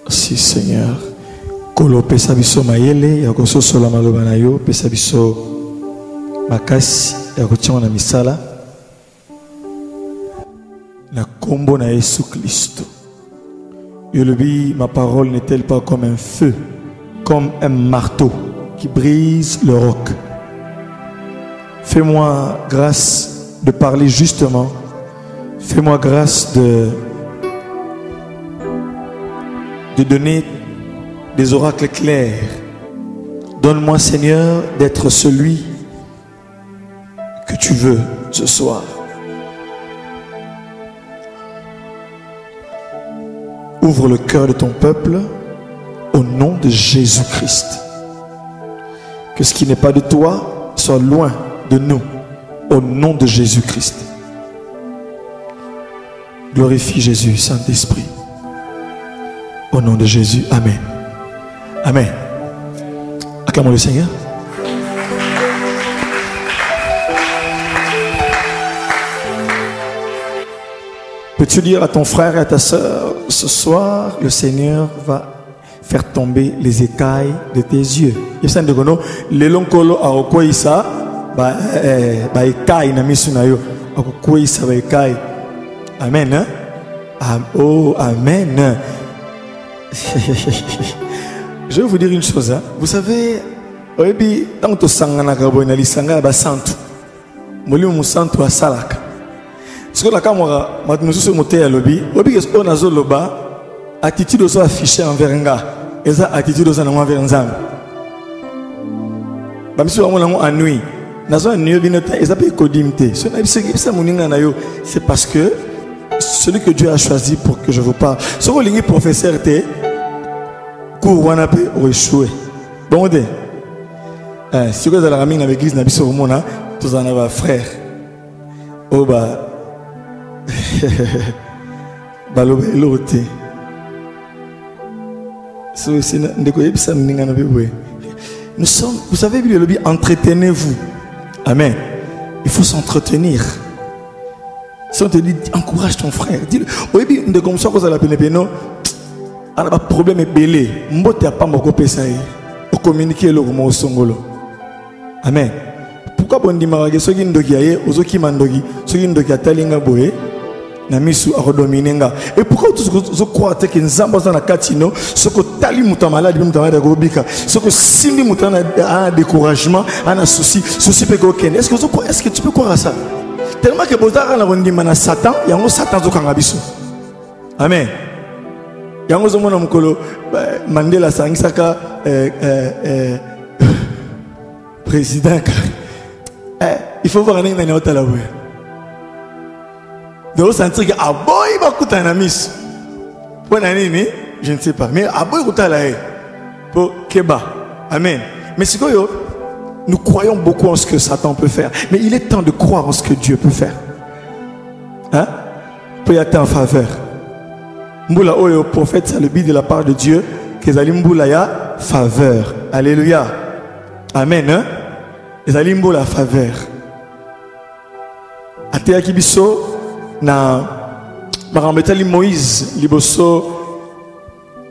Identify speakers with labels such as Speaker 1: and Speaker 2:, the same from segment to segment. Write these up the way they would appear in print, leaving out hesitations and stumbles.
Speaker 1: Si Seigneur, kolo pesa biso mayele ya kososola maloba na yo, pesa biso makasi ya kotiana na misala na kombo na Yesu Christ. Yolobi, ma parole n'est-elle pas comme un feu, comme un marteau qui brise le roc? Fais-moi grâce de parler justement. Fais-moi grâce de donner des oracles clairs. Donne-moi, Seigneur, d'être celui que tu veux ce soir. Ouvre le cœur de ton peuple au nom de Jésus-Christ. Que ce qui n'est pas de toi soit loin de nous au nom de Jésus-Christ. Glorifie Jésus, Saint-Esprit. Au nom de Jésus, Amen. Amen. Acclamons le Seigneur. Peux-tu dire à ton frère et à ta soeur, ce soir, le Seigneur va faire tomber les écailles de tes yeux. Le lonkolo a okoisa ba écailles na misu na yo okoisa ba écailles. Amen. Oh, amen. Je vais vous dire une chose. Vous savez, tant que sangana kabona lisanga ba santu. Molimo musantu asalaka. Ce que la caméra m'a dit sur mon terre lobby, obi que on a zoloba attitude aux affichée envers nga, et ça attitude aux envers nzambe. Ba monsieur wa mona en nuit. Nazo nuit binota et ça peut kodimte. C'est parce que celui que Dieu a choisi pour que je vous parle. Ce que les professeurs étaient cours wana pe échoué. Bon de. Si vous avez la ramine avec l'église na biso mona, tous en avez frère. Oh bah baloba elote. Nous sommes, vous savez, entretenez-vous. Amen. Il faut s'entretenir. Si on te dit, encourage ton frère. Dis-le. Oui, de comme ça, la peine, on a un problème belé. Mbote a pas beaucoup pesé. Pour communiquer le roman au songolo. Amen. Pourquoi on dit marage ceux qui ndoki aye, aux qui mandoki, ceux qui ndoki atalinga boé, na misu a redominenga. Et pourquoi tu crois que nzamba za na katino, ce que tali muta malade, muta malade gobika, ce que simbi muta na découragement, na souci peut aucun. Est-ce que tu peux croire à ça? Tellement que bozara na bondi mana Satan, yango Satan zo kanga biso. Amen. Yango zo mona mukolo Mandela sangisaka président. Il faut voir un nez dans la rue. De sentir que aboy va coûter un miss. Pour l'année, je ne sais pas. Mais aboy coûte la pour Keba. Amen. Mais c'est quoi nous croyons beaucoup en ce que Satan peut faire. Mais il est temps de croire en ce que Dieu peut faire. Hein? Pour y être en faveur. Mboula oyo prophète, c'est le but de la part de Dieu. Que Zalim Mboula ya faveur. Alléluia. Amen. Hein? Zalim Mboula faveur. Atea kibiso na marambetali Moïse liboso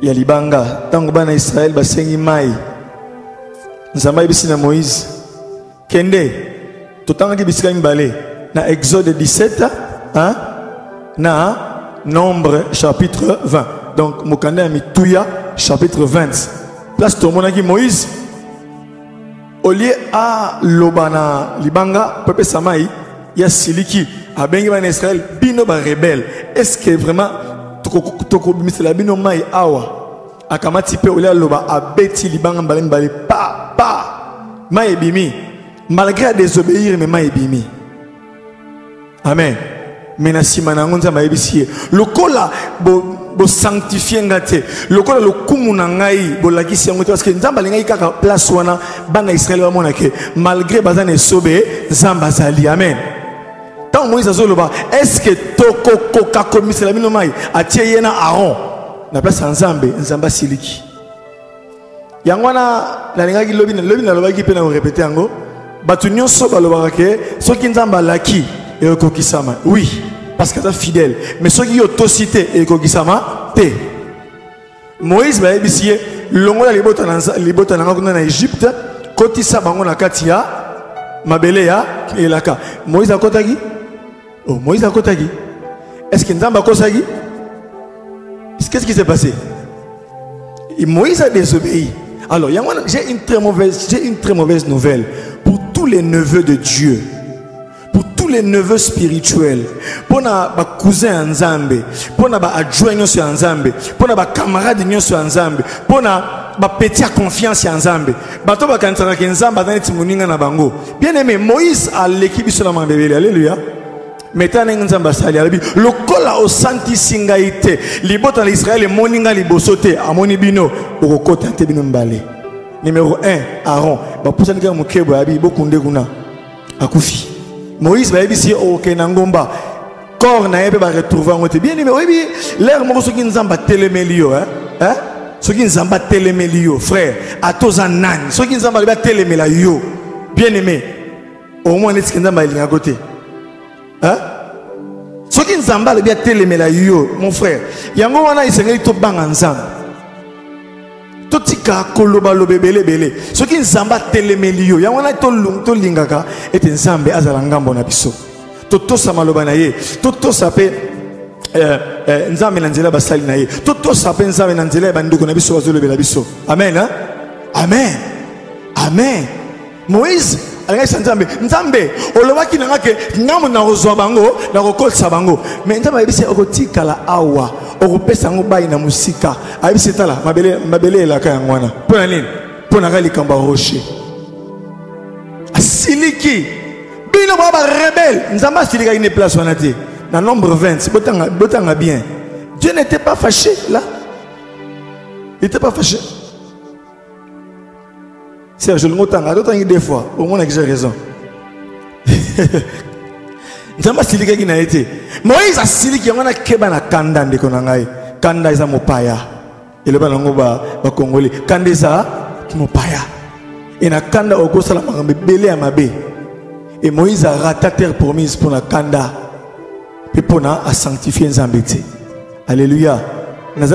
Speaker 1: ya libanga tango bana Israël basengi mai nzamba ibisi na Moïse kende totanga kibisika mbale na Exode 17 hein na Nombre chapitre 20 donc mokanda ya mituya chapitre 20 place to monaki Moïse au lieu à lobana libanga pepe samai ya siliki abengi ban Israël bino ba rebelle. Est-ce que vraiment toko bimisela bino mai awa akamati pe olia loba abeti libanga mbale pa mai bimi malgré désobéir mais mai bimi. Amen. Menasi manangonza mai bisie lokola bo sanctifier ngate lokola lokumu na ngai bo lakisi yango parce que nzamba lingai kaka place wana bana Israël ba mona ke malgré bazane sobe nzamba zali. Amen. Tant Moïse azoloba est-ce que toko koka komisela bino mai atie yena Aaron na place nzamba siliki yangwana la lingaki lobi na lobaki pe na répéter yango batu nyonso balobaka ke soki nzamba laki et kokisama oui parce que tu es fidèle mais soki yo to cité et kokisama te Moïse va ébisser longola libota na Égypte kotisa bango na katia mabele ya elaka. Moïse a kotagi? Oh, Moïse a kotagi. Est-ce que Nzamba kosagi? Qu'est-ce qui s'est passé? Et Moïse a désobéi. Alors, j'ai une très mauvaise nouvelle pour tous les neveux de Dieu, pour tous les neveux spirituels, pour nos cousins en Zambie, pour nos adjoints en Zambie, pour nos camarades en Zambie, pour nos petits confiance en Zambie. Bien aimé, Moïse a l'équipe sur la main. Alléluia. Maintenant, le col au santi singaïté, libota l'Israël, moninga libosote, amonibino, au côté de Mbale. Numéro 1, Aaron. Moïse va ici au Kenangomba. Corps n'a pas retrouvé en bien aimé. Oui, l'air mort ce qui nous a télémélio, hein? Ce qui nous a télémélio, frère. À tous en nan. Ce qui nous a télémélio. Bien aimé. Au moins, est-ce qu'il nous a à côté? Hein? Ce qui nous a bien télémélio, mon frère. Yango wana isengeli to bang ensemble. Totika koloba lobebele bele. Ce qui nous a télémélio. Yango wana to lingaka et ensemble azalangambo na biso. Toto samaloba na ye. Toto sape nzambe na nzela basali na ye. Toto sape nzambe na nzela banduko na biso bazolobela biso. Amen hein? Amen. Amen. Moïse Nzambe olobaki nanga ke ngamu na kozwa bango na kokolisa bango mais Nzambe ayebisi okotika la awa okopesa ngo bayi na musika ayebisi tala mabele elaka yango wana pona nini pona ka likamba rocher asiliki bino ba rebelle Nzambe asilika une place wana te na nombre 20 botanga bien Dieu n'était pas fâché là, il n'était pas fâché. Serge, je le montre deux fois, au moins que j'ai raison. Moïse a sili qui a keba na kanda de konangai. Kanda isa mopaya. Et le banango ba congolais. Kanda isa mopaya. Et na kanda au kosa la marambe belé à mabe. Et Moïse a raté terre promise pour la kanda. Et pour na a sanctifié Nzambete. Alléluia. Le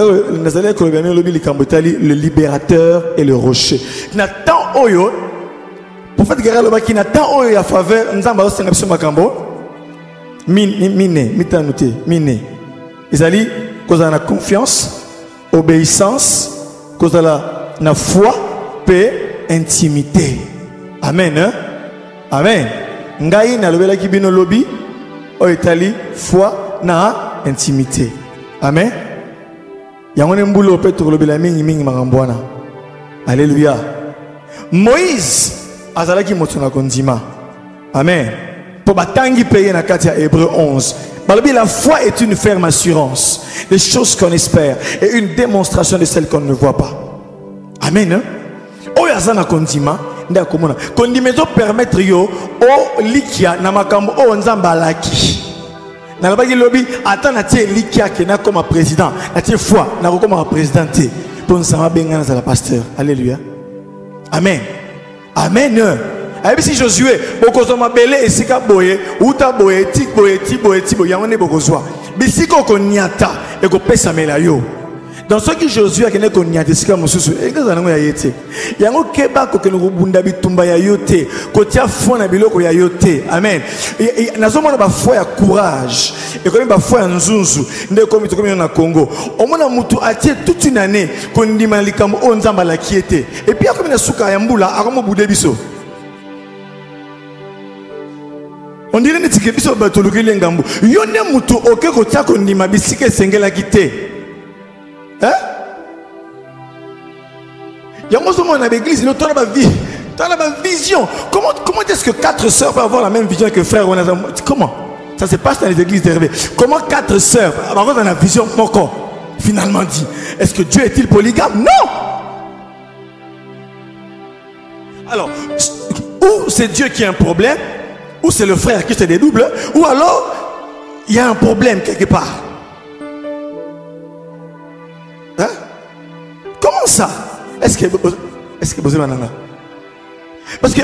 Speaker 1: libérateur et le rocher. Nathan Oyo, prophète Guerrero qui Nathan Oyo a faveur, Nzamba Osenapso Makambo, mine. Ils allaient cause de la confiance, obéissance, cause de la foi, paix, intimité. Amen. Hein? Amen. Ngai na lobela ki bino lobi, o Italie, foi na intimité. Amen. Alléluia. Moïse azalaki motuna kondima. Amen. Pour batangi payer na katia Hébreu 11. La foi est une ferme assurance des choses qu'on espère et une démonstration de celles qu'on ne voit pas. Amen. Oyo azana kondima nda komona. Kondimezo permettre yo o likia na makambo o nzamba laki. Na lobaki lobi ata na tie likia ke na comme président na tie foi na comme président te pour nsama benga na la pasteur. Alléluia. Amen. Amen. Ayebi si Josué bokozoma belé esika boye uta boye tik boye ti yangone bokozwa bisiko ko niata e ko pesa mela yo. Dans ce qui Josué a kene ko niata esika mosusu e kaza nango ya yete yango keba ko kene ko bunda bitumba ya yote ko tia foi na biloko ya yote. Amen. Nazomona ba foi ya courage et comme ba foi ya nzunzu nde comme to comme na Congo omona mutu atie toute une année ko ndima likambo o nzamba la kiete et puis comme na suka ya mbula akomo bude biso. On dirait que biso batuluki lengambo yone mutu oke ko tia ko ndima bisike sengela kite. Hein? Il y a un moment dans l'église, nous avons une vision. Comment est-ce que 4 sœurs peuvent avoir la même vision que frère? Comment? Ça se passe dans les églises d'Hervé. Comment 4 sœurs avoir dans la vision moko finalement dit? Est-ce que Dieu est-il polygame? Non! Alors, ou c'est Dieu qui a un problème, ou c'est le frère qui se dédouble, ou alors il y a un problème quelque part. Hein? Comment ça? Est-ce que vous avez un parce que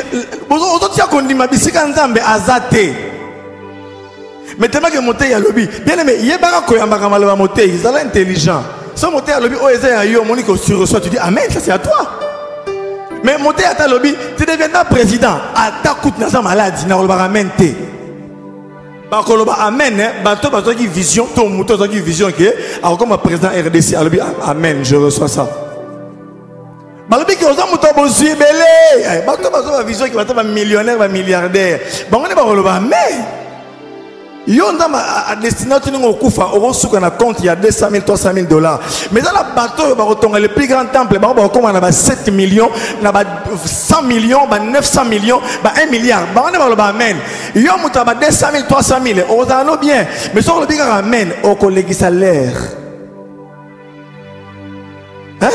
Speaker 1: aujourd'hui on dit ma bisika nzambe azate mais tellement que monter ya lobby bien aimé yebaka koyamba kamala monter ils sont intelligents sans monter à lobby, oh, yo, Monique, tu reçois, tu dis Amen, ça c'est à toi. Mais monter à ta lobby, tu deviendras président. À ta coûte, n'a pas maladie, n'a pas Amen. Amen, bateau, bateau qui vision, ton mouton qui vision, qui est, alors comme président RDC, à lobby, Amen, je reçois ça. Balobi qui osa mouton bosi belé, bateau, bateau, vision qui va être millionnaire, milliardaire. Bon, on est pas Amen. Yo a destination au Koufa, au souk na compte il y a 200 000, 300 000 $. Mais dans la bateau, le plus grand temple, on a 7 millions, 100 millions, 900 millions, 1 milliard. On est amen. Yo a 200 000, 300 000. On a bien. Mais si on le dit amen, on collègue salaire. Hein?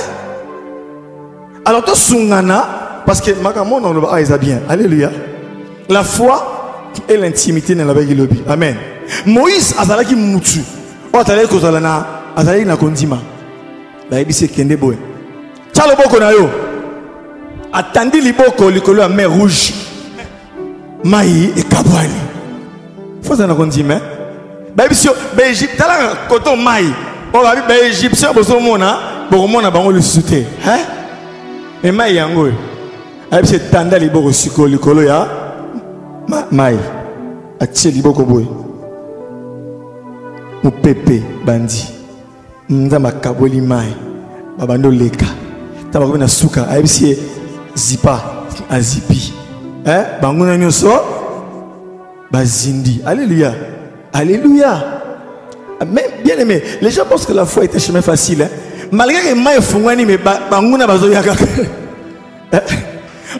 Speaker 1: Alors tout sungana, parce que makamon on le a bien. Alléluia. La foi et l'intimité dans la lobby. Amen. Moïse azalaki mutu. O azalaki kozala na azalaki na kondima. Ba yebisi kende boy. Tchalo boko na yo. Atandi liboko likolo ya mer rouge. Mai e kabwani. Faut ça na kondima. Ba yebisi ba Égypte tala koto mai. O ba bi ba Égyptien bozo mona, boko mona bango le sute. Hein? Mais mai yango. Ba yebisi tanda liboko siko likolo ya mai atie liboko boy mu pepe bandi nzamba kaboli mai babando leka taba ko na suka ayebisi zipa azipi banguna nyoso bazindi. Alléluia, alléluia. Mais bien aimé, les gens pensent que la foi est un chemin facile, hein? Malgré que mai fungani mais banguna bazo yaka.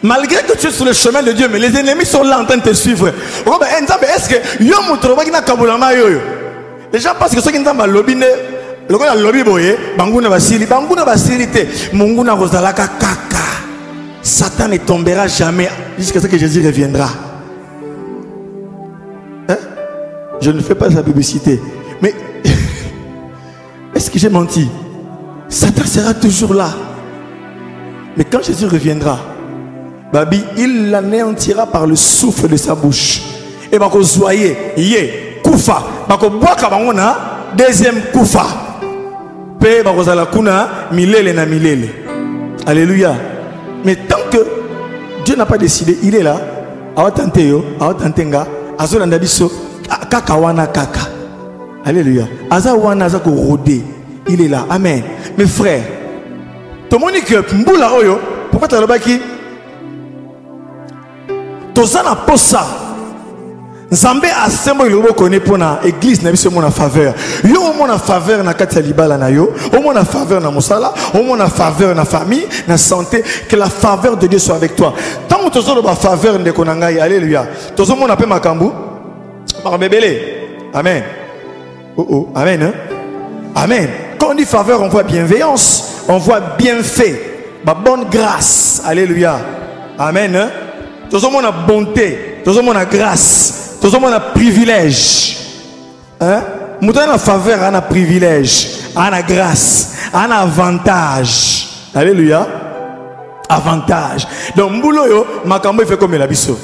Speaker 1: Malgré que tu es sur le chemin de Dieu, mais les ennemis sont là en train de te suivre. Est-ce que yo mutroba kina kabulama yo? Les gens pensent que ceux qui n'ont pas lobby, le gars lobby boye, banguna basili te, munguna rozalaka kaka. Satan ne tombera jamais jusqu'à ce que Jésus reviendra. Hein? Je ne fais pas sa publicité, mais est-ce que j'ai menti? Satan sera toujours là. Mais quand Jésus reviendra, Babi, il l'anéantira par le souffle de sa bouche. Et bako zoyer, yé, koufa, bako boaka bangona, deuxième koufa. Pe bako zalakuna, milele na milele. Alléluia. Mais tant que Dieu n'a pas décidé, il est là. Awa tante yo, awa tantenga, azo landabiso, kaka wana kaka. Alléluia. Aza wana aza ko rodé, il est là. Amen. Mes frères, to monique mboula oyo, pourquoi tu as le baki? Tozana posa Nzambe asembo iloko connaît pour na église na biso mona faveur. Yo mona faveur na kati ya libala na yo, o mona faveur na mosala, o mona faveur na famille, na santé, que la faveur de Dieu soit avec toi. Tant que tozo ba faveur ndeko na ngai, alléluia. Tozo mona pe makambu. Bébélé. Amen. Oh oh, amen hein? Amen. Quand on dit faveur, on voit bienveillance, on voit bienfait, ma bonne grâce. Alléluia. Amen hein? Tout le monde a bonté, tout le monde a grâce, tout le monde a privilège. Hein? Tout a faveur, a privilège, a grâce, a avantage. Alléluia. Avantage. Donc, Mboulo yo, Makambo fait comme la biso.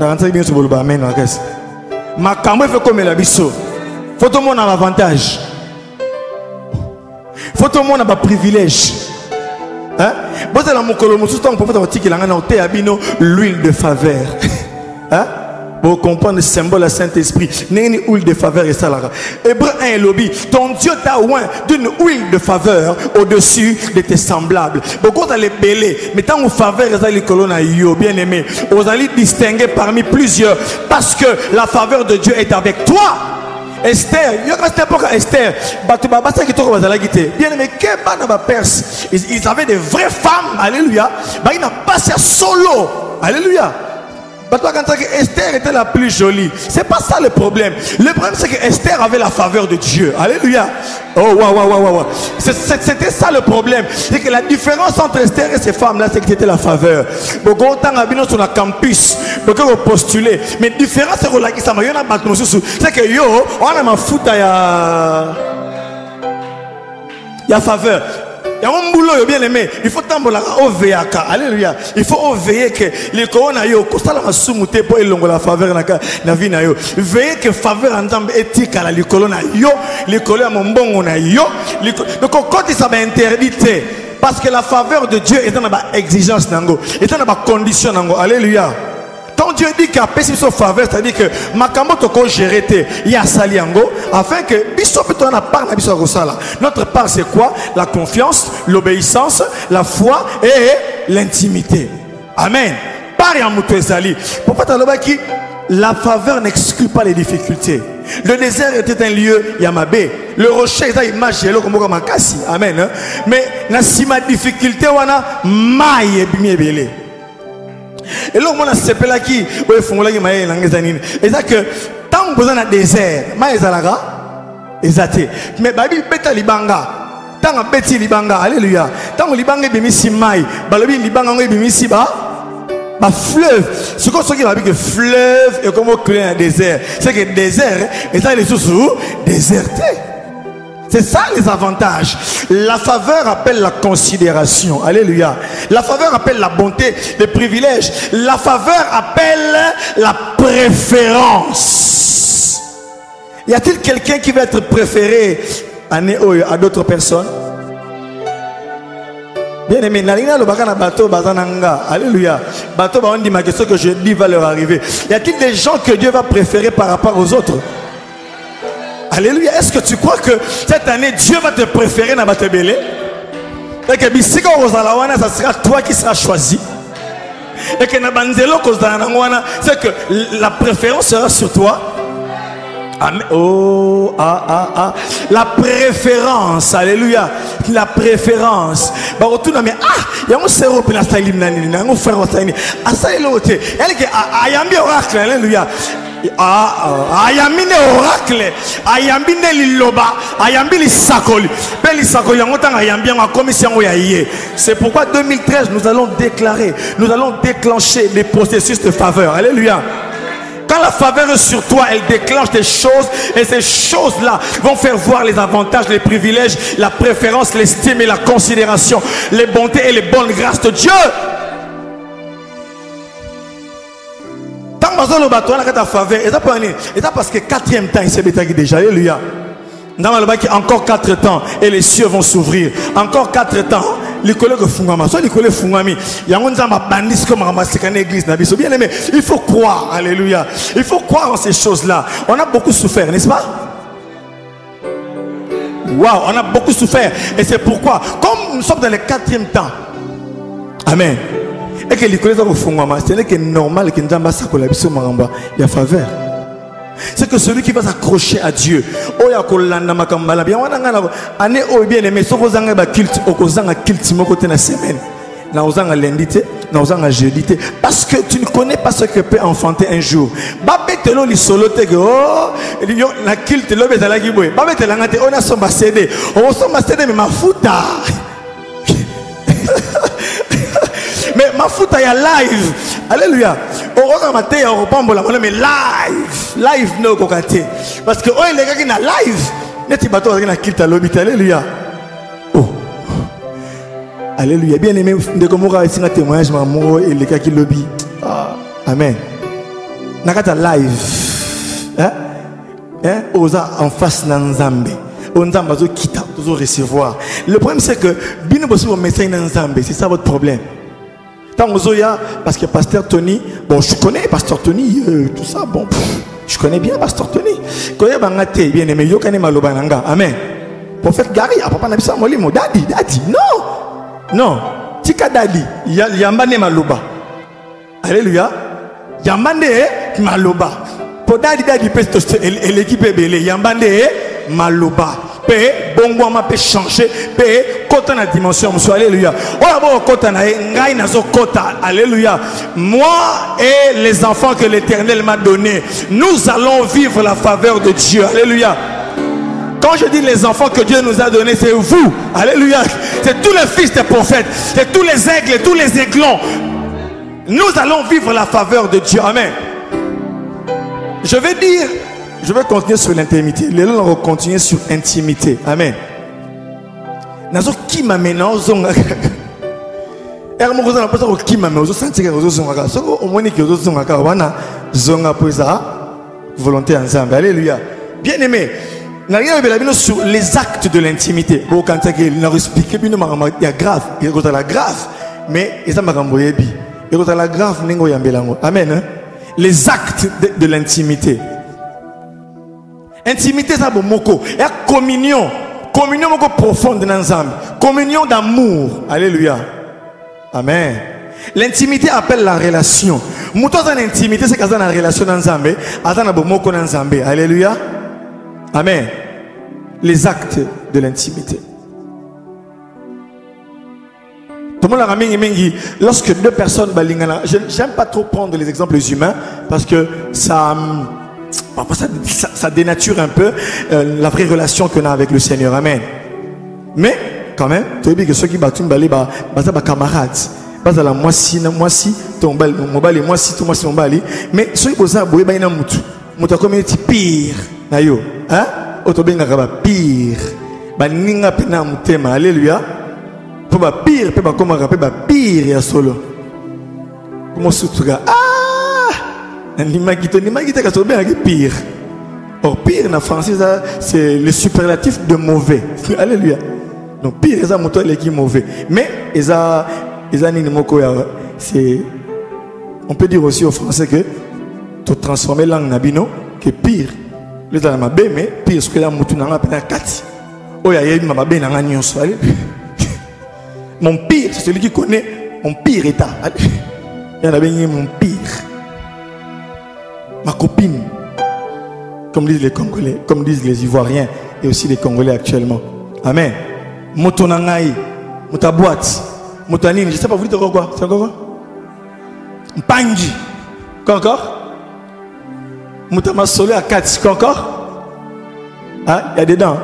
Speaker 1: Amen. Makambo fait comme la biso. Faut tout le monde a avantage. Faut tout le monde a privilège. Hein? L'huile de faveur. Hein? Pour comprendre le symbole du Saint-Esprit, une huile de faveur et ça là. Hébreu 1 lobby, ton Dieu t'a oint d'une huile de faveur au-dessus de tes semblables. Beaucoup d'aller belé, mais tant que faveur est les colonnes bien aimé, vous allez distinguer parmi plusieurs parce que la faveur de Dieu est avec toi. Esther, il y a cette époque Esther, bien aimé, ils avaient des vraies femmes, alléluia, ils n'ont pas ça solo, alléluia. Esther était la plus jolie. C'est pas ça le problème. Le problème c'est que Esther avait la faveur de Dieu. Alléluia. Oh waouh. C'était ça le problème. C'est que la différence entre Esther et ces femmes là, c'est que c'était la faveur. Beaucoup de temps sur la campus, beaucoup de postuler. Mais la différence c'est que ça m'a eu un c'est que yo, on a ma foot à ya faveur. Il y a un boulot bien aimé. Il faut tambola OVAK. Alléluia. Il faut veiller que les corona yo kosala masumute pour elongo la faveur na vie na yo. Veiller que faveur entame éthique à la likolo na yo, likolo ya mombongo na yo. Donc quand ça va interdite parce que la faveur de Dieu est dans la exigence nango, est dans la condition nango. Alléluia. Quand Dieu dit qu'il y a une faveur, c'est-à-dire que makambo toko gérer il y a saliango afin que biso peut na part na biso rosala. Notre part c'est quoi? La confiance, l'obéissance, la foi et l'intimité. Amen. Par ya muto ezali. Pourquoi talobaki la faveur n'exclut pas les difficultés. Le désert était un lieu yamabé. Le rocher est une image yelo comme makasi. Amen. Mais na sima difficulté wana maye bimebele. Et là, on a ce pela qui, ouais, font là qui m'a l'angezanine. Et ça que tant que vous avez un désert, maïs alaga, exacté. Mais babi beta libanga, tant que beti libanga, alléluia. Tant que libanga bimisi maï, balobi libanga on bimisi ba fleuve. Ce qu'on sait qui va dire que fleuve est comme créer un désert. C'est que désert, et ça les sous déserté. C'est ça les avantages. La faveur appelle la considération. Alléluia. La faveur appelle la bonté, les privilèges. La faveur appelle la préférence. Y a-t-il quelqu'un qui va être préféré à d'autres personnes? Bien aimé, Nalina le bagana bateau bazananga. Alléluia. Bateau on dit ma question que je dis va leur arriver. Y a-t-il des gens que Dieu va préférer par rapport aux autres? Alléluia. Est-ce que tu crois que cette année Dieu va te préférer dans ta belé? Et que bisika ozalawana, ça sera toi qui seras choisi. Et que nabanzelo kozalawana, c'est que la préférence sera sur toi. Amen. Oh, la préférence, alléluia, la préférence. Bah retourne mais il y a un cerveau pour la salim nani, il y a un frère salim. À ça il est elle que ayambi oracle, alléluia. Ayamine oracle, ayambine liloba, ayambi lisakoli, beli sakoli yango tanga ayambi yango commission yaye. C'est pourquoi 2013 nous allons déclencher des processus de faveur. Alléluia. Quand la faveur est sur toi, elle déclenche des choses et ces choses-là vont faire voir les avantages, les privilèges, la préférence, l'estime et la considération, les bontés et les bonnes grâces de Dieu. Tant que le bateau a ta faveur, et ça parce que 4e temps il s'est bétagé déjà. Alléluia. Encore 4 temps et les cieux vont s'ouvrir. Encore 4 temps. Les collègues fungama, soit les collègues fungami. Il y a un bandit comme ramasser une église. Bien aimé, il faut croire. Alléluia. Il faut croire en ces choses-là. On a beaucoup souffert, n'est-ce pas? Waouh, on a beaucoup souffert. Et c'est pourquoi, comme nous sommes dans le 4e temps, amen. Et que les collègues fungama, ce n'est que normal que nous avons ça pour la biso maramba. Il y a faveur. C'est que celui qui va s'accrocher à Dieu, oya kolanda makambala bien wana ngana année o bien aimé soko zanga ba culte okozanga culte mo côté na semaine na ozanga lundi te na ozanga jeudi te parce que tu ne connais pas ce que peut enfanter un jour ba betelo li solo te oh na culte lo bezala ki boy ba betela ngate ona somba CD on somba CD mais mafuta mais mafuta ya live. Alléluia. On va mater au pambola mais live no kokate parce que les gars qui na live neti bato na kilta lobita. Alléluia. Oh alléluia. Bien aimé de komora ici na témoignage maman et les gars qui lobby. Amen. Nakata live oza en face na Nzambe onzamba zo kita zo recevoir. Le problème c'est que bino bosu message na Nzambe, c'est ça votre problème. Parce que Pasteur Tony, bon, je connais Pasteur Tony, tout ça, bon, je connais bien Pasteur Tony. Bien aimé, yo kane maloba nanga, amen. Prophète Gary, papa nabisa molimo, daddy, non, tika daddy, yambane maloba. Alléluia, yambane maloba. Pour daddy, pesto, et l'équipe est belle, yambane maloba. Bongo ma peut changer kota na dimension monsieur. Alléluia. Kota na ngai nazo kota. Alléluia. Moi et les enfants que l'Éternel m'a donné, nous allons vivre la faveur de Dieu. Alléluia. Quand je dis les enfants que Dieu nous a donnés, c'est vous. Alléluia. C'est tous les fils des prophètes, c'est tous les aigles, tous les aiglons. Nous allons vivre la faveur de Dieu. Amen. Je vais continuer sur l'intimité. Les gens vont continuer sur intimité. Amen. nazo kima mena ozonga er mo kozana pasa ko kima me ozo sentir ozo zonga soko omoni ki ozo zonga ka wana zonga poza volonté ensemble. Alléluia. Bien aimé, n'a rien à sur les actes de l'intimité. Bon quand il n'a expliqué bien il y a grave, il y a la grave mais il y a magamboyebi. Il y a la grave ningo yambelango. Amen. Les actes de l'intimité. Intimité ça bon moko. Il y a communion. Communion moko profonde dans ensemble. Communion d'amour. Alléluia. Amen. L'intimité appelle la relation. Mouton dans l'intimité c'est quand on a une relation ensemble. Attends bon moko ensemble. Alléluia. Amen. Les actes de l'intimité. Tout le monde a ramené lorsque deux personnes balingana. J'aime pas trop prendre les exemples humains parce que ça dénature un peu la vraie relation qu'on a avec le Seigneur. Amen. Mais quand même, tu vois que ceux qui battent balé ça camarades. Pas à la moisi ton bal mobile moisi ton moisi mobile. Mais ceux qui posent ça boye baina mutu. Mutu community pire. Nayo, hein? Otobenga kaba pire. Baninga pena mutema. Alléluia. Pour ba pire, pour ba comment rappeler ba pire ya solo. Comment sutuga? Ah! Ni magite ka sobe avec pire. Or pire na français c'est le superlatif de mauvais. Alléluia. Donc pire ça moto les qui mauvais. Mais ni moko ya c'est on peut dire aussi au français que tu transformer langue nabino que pire. Les gens ma bé mais pire ce que la moto na ngapena kati. Oya yebi ma bé na nganyonso. Mon pire, c'est celui qui connaît mon pire état. Il y en a bien mon pire. Ma copine, comme disent les Congolais, comme disent les Ivoiriens et aussi les Congolais actuellement. Amen. Motonangaï, mota boîte, motanine, je ne sais pas, vous dites encore quoi? C'est encore quoi? Mpangi. Quoi encore? Motamassolé à 4. Quoi encore? Hein? Il y a des dents.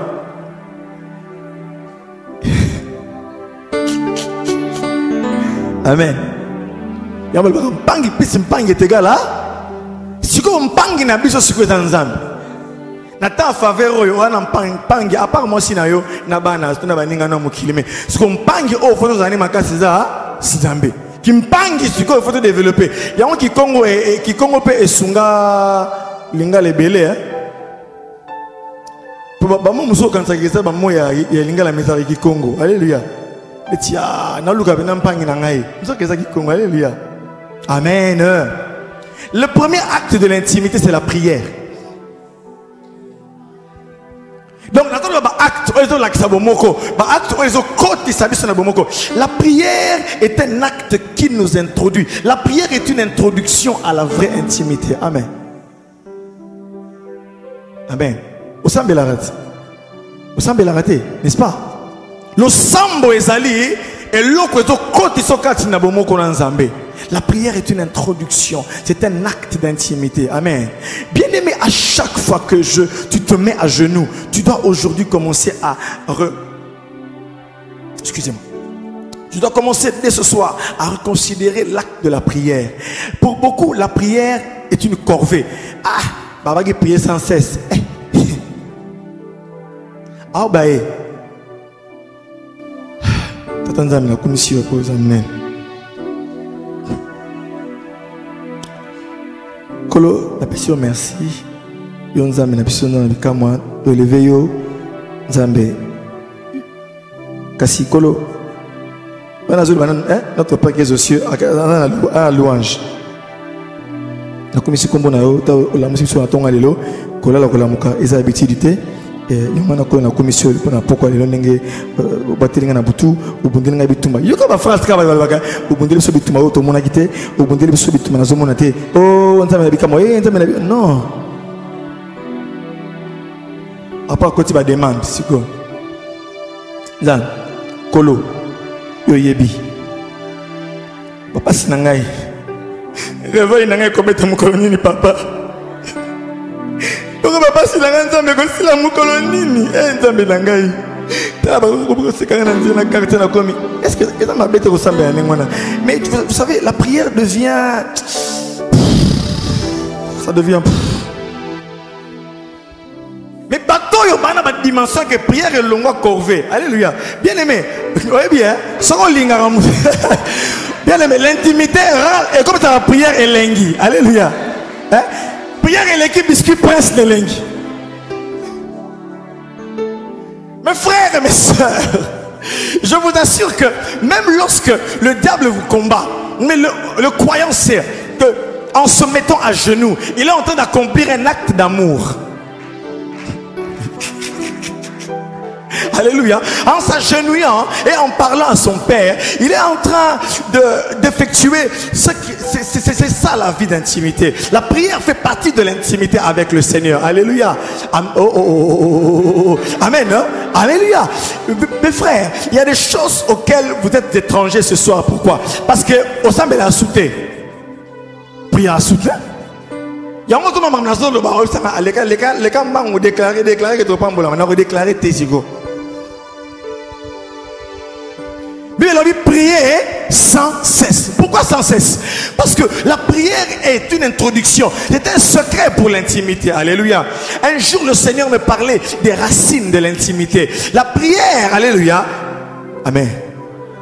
Speaker 1: Amen. Ya mbali baka mpangi pisi mpangi tega la. Siko mpangi na biso siko tanzambe. Na ta faveur oyo wana mpangi à part moi si na yo na bana tuna baninga na mukilime. Siko mpangi o foto zani makasi za nzambe. Ki mpangi siko foto développer. Ya on ki Congo pe esunga linga lebele hein. Pour ba mo muso kansa kisa ba mo ya linga la misari ki Congo. Alléluia. Alléluia. Amen. Le premier acte de l'intimité, c'est la prière. Donc, la prière est un acte qui nous introduit. La prière est une introduction à la vraie intimité. Amen. Amen. Au sambe la raté, n'est-ce pas? Le sambo ezali et l'autre côté sokati na bomoko na nzambe. La prière est une introduction, c'est un acte d'intimité. Amen. Bien-aimé, à chaque fois que tu te mets à genoux, tu dois aujourd'hui commencer à excusez-moi. Tu dois commencer dès ce soir à reconsidérer l'acte de la prière. Pour beaucoup, la prière est une corvée. Ah, baba qui prier sans cesse. Ah bah Tanzania la commission pour examiner. Kolo la personne merci. Yo nzambe na personne na bikamwa to lever yo nzambe. Kasi kolo. Bana zulu bana notre Père qui est aux cieux à louange. La commission kombo na yo la musique sur la tonga lelo kola la kola muka eza habitude. Yomana ko na commission pour pourquoi les ndenge batelinga na butu ubundelinga bitumba yoka ba phrase ka ba ubundeli so bitumba to mona kite ubundeli so bitumba na zo mona te oh nzambe bika mo nzambe na non apa ko ti ba demande siko nzan kolo yo yebi papa sinangai réveil nangai ko beta mukolo nini papa. Papa si la nzambe ko sila mukolo nini nzambe langai taba ko sekanga na nzina carte na komi est-ce que ça m'a bête ressemble à ningwana mais vous savez la prière devient ça devient mais Batoyo bana ba dimension que prière est longue corvée. Alléluia. Bien aimé. Oui bien. Sans linga. Bien aimé, l'intimité rare et comme ta prière est lengui. Alléluia. Hein? Prière est l'équipe biscuit prince de lengui. Mes frères et mes sœurs, je vous assure que même lorsque le diable vous combat, mais le croyant sait que en se mettant à genoux, il est en train d'accomplir un acte d'amour. Alléluia. En s'agenouillant et en parlant à son Père, il est en train d'effectuer c'est ça la vie d'intimité. La prière fait partie de l'intimité avec le Seigneur. Alléluia. Amen. Hein? Alléluia. Mes frères, il y a des choses auxquelles vous êtes étrangers ce soir. Pourquoi? Parce que au sein de la soutien, prière à soutien. Il y a un moment où les gens ont déclaré que tu pas on déclaré tes égaux. Mais il a dit prier sans cesse. Pourquoi sans cesse? Parce que la prière est une introduction. C'est un secret pour l'intimité. Alléluia. Un jour, le Seigneur me parlait des racines de l'intimité. La prière, alléluia. Amen.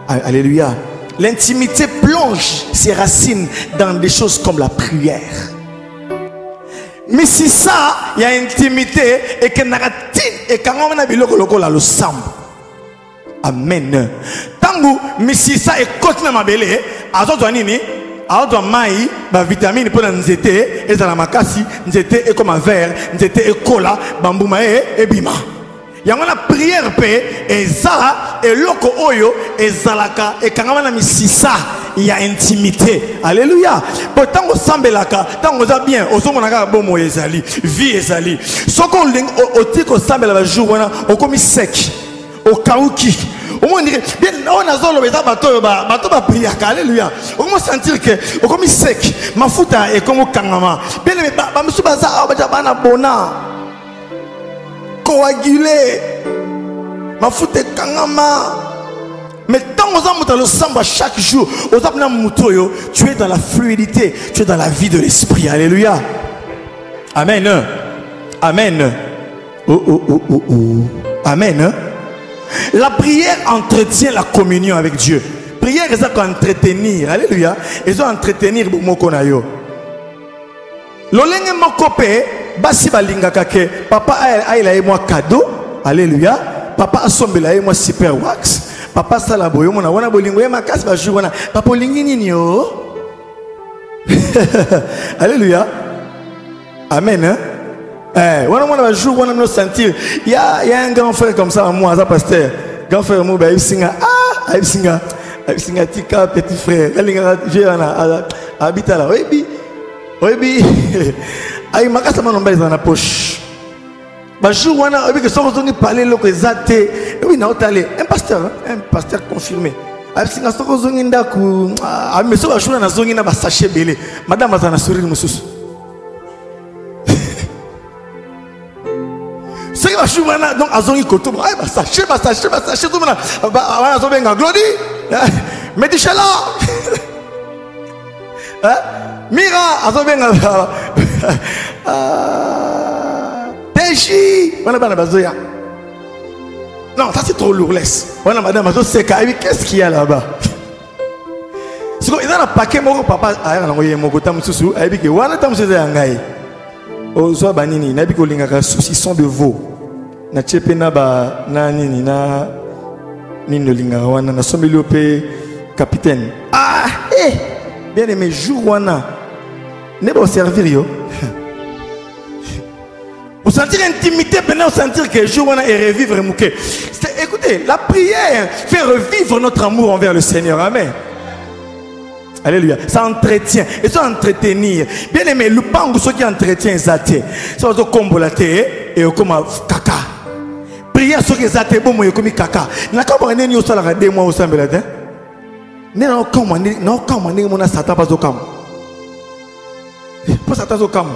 Speaker 1: Alléluia. L'intimité plonge ses racines dans des choses comme la prière. Mais si ça, il y a intimité et que narrative et quand on a vu le sang. Amen. Tangu misi ça et côté na mabele azoto nini azoto mai ba vitamine pour nzete et za makasi nzete et comme verre nzete et cola bambuma et bima yango na prière pe eza et loko oyo ezalaka et quand on a misi ça il y a intimité. Alléluia. Pourtant au sambelaka tango za bien ozomonaka bomo ezali vie ezali soko o tiko sambela ba jour wana o komi sec au kauki. Au moins bien on a zolo beza bato ba prier. Alléluia. On va sentir que au comme sec mafuta et comme kangama. Bien ba musu baza ba bana bona. Coagulé. Mafuta kangama. Mais tant que tu as le samba chaque jour, tu es dans la fluidité, tu es dans la vie de l'esprit. Alléluia. Amen. Amen. Amen. La prière entretient la communion avec Dieu. Prière, c'est ça qu'on entretenir. Alléluia. Et ça entretenir beaucoup na yo. Lolenge mokope basi balingaka ke papa aila moi cadeau. Alléluia. Papa asombela moi super wax. Papa salaboyo mona wana bolingo ye makasi ba jour wana papa lingi nini yo. Alléluia. Amen. Wana mona ba jour wana me sentir il y a un grand frère comme ça moi ça pasteur grand frère mo ba isinga isinga tika petit frère alinga je wana habita là oyebi ay makasa manomba za na poche. Jour on a que ça on parler le exacté oui na otale un pasteur confirmé avec singa soko zongi ndaku a meso ba jour na zongi na ba sachet belé madame azana sourire mususu c'est ba jour na donc azongi koto ay ba sachet tout na ba zo benga glodi medichala hein mira azo benga non, ça c'est trop lourd, laisse. Voilà, madame, qu'est-ce qu'il y a là-bas? Il y a un paquet, mon papa, il y a un saucisson de veau. Na tchepena ba na nini na nino linga na sommelier capitaine. Ah, bien aimé jour wana. Ne pas servir yo. Vous sentir intimité, maintenant vous sentir que jour on a et revivre mouké. Écoutez, la prière fait revivre notre amour envers le Seigneur. Amen. Alléluia. Ça entretient. Et ça entretenir. Bien aimé, le pango ce qui entretient est athée. Ça va comme la thé et comme caca. Prière ce qui est athée, bon moi comme caca. N'a pas un ennemi au salaire de moi au sein de la terre. Non comme on a Satan pas au cam. Pas Satan au cam.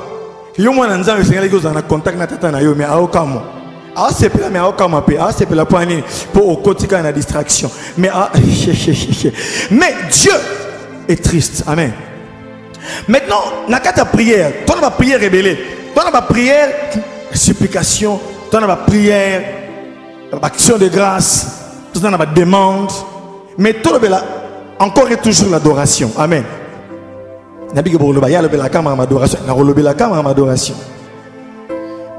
Speaker 1: Yo mwana nzambe sengeli ko zana contact na tata na yo mais aokamo a sepela mais aokamo pe a sepela pour nini pour okotika na distraction mais mais Dieu est triste. Amen. Maintenant nakata prière, toi na prière rébellée, toi na prière supplication tu as ma prière, action de grâce, tu as ma demande. Mais tout le monde encore et toujours l'adoration. Amen. Nabi que il y a la caméra d'adoration, la caméra d'adoration.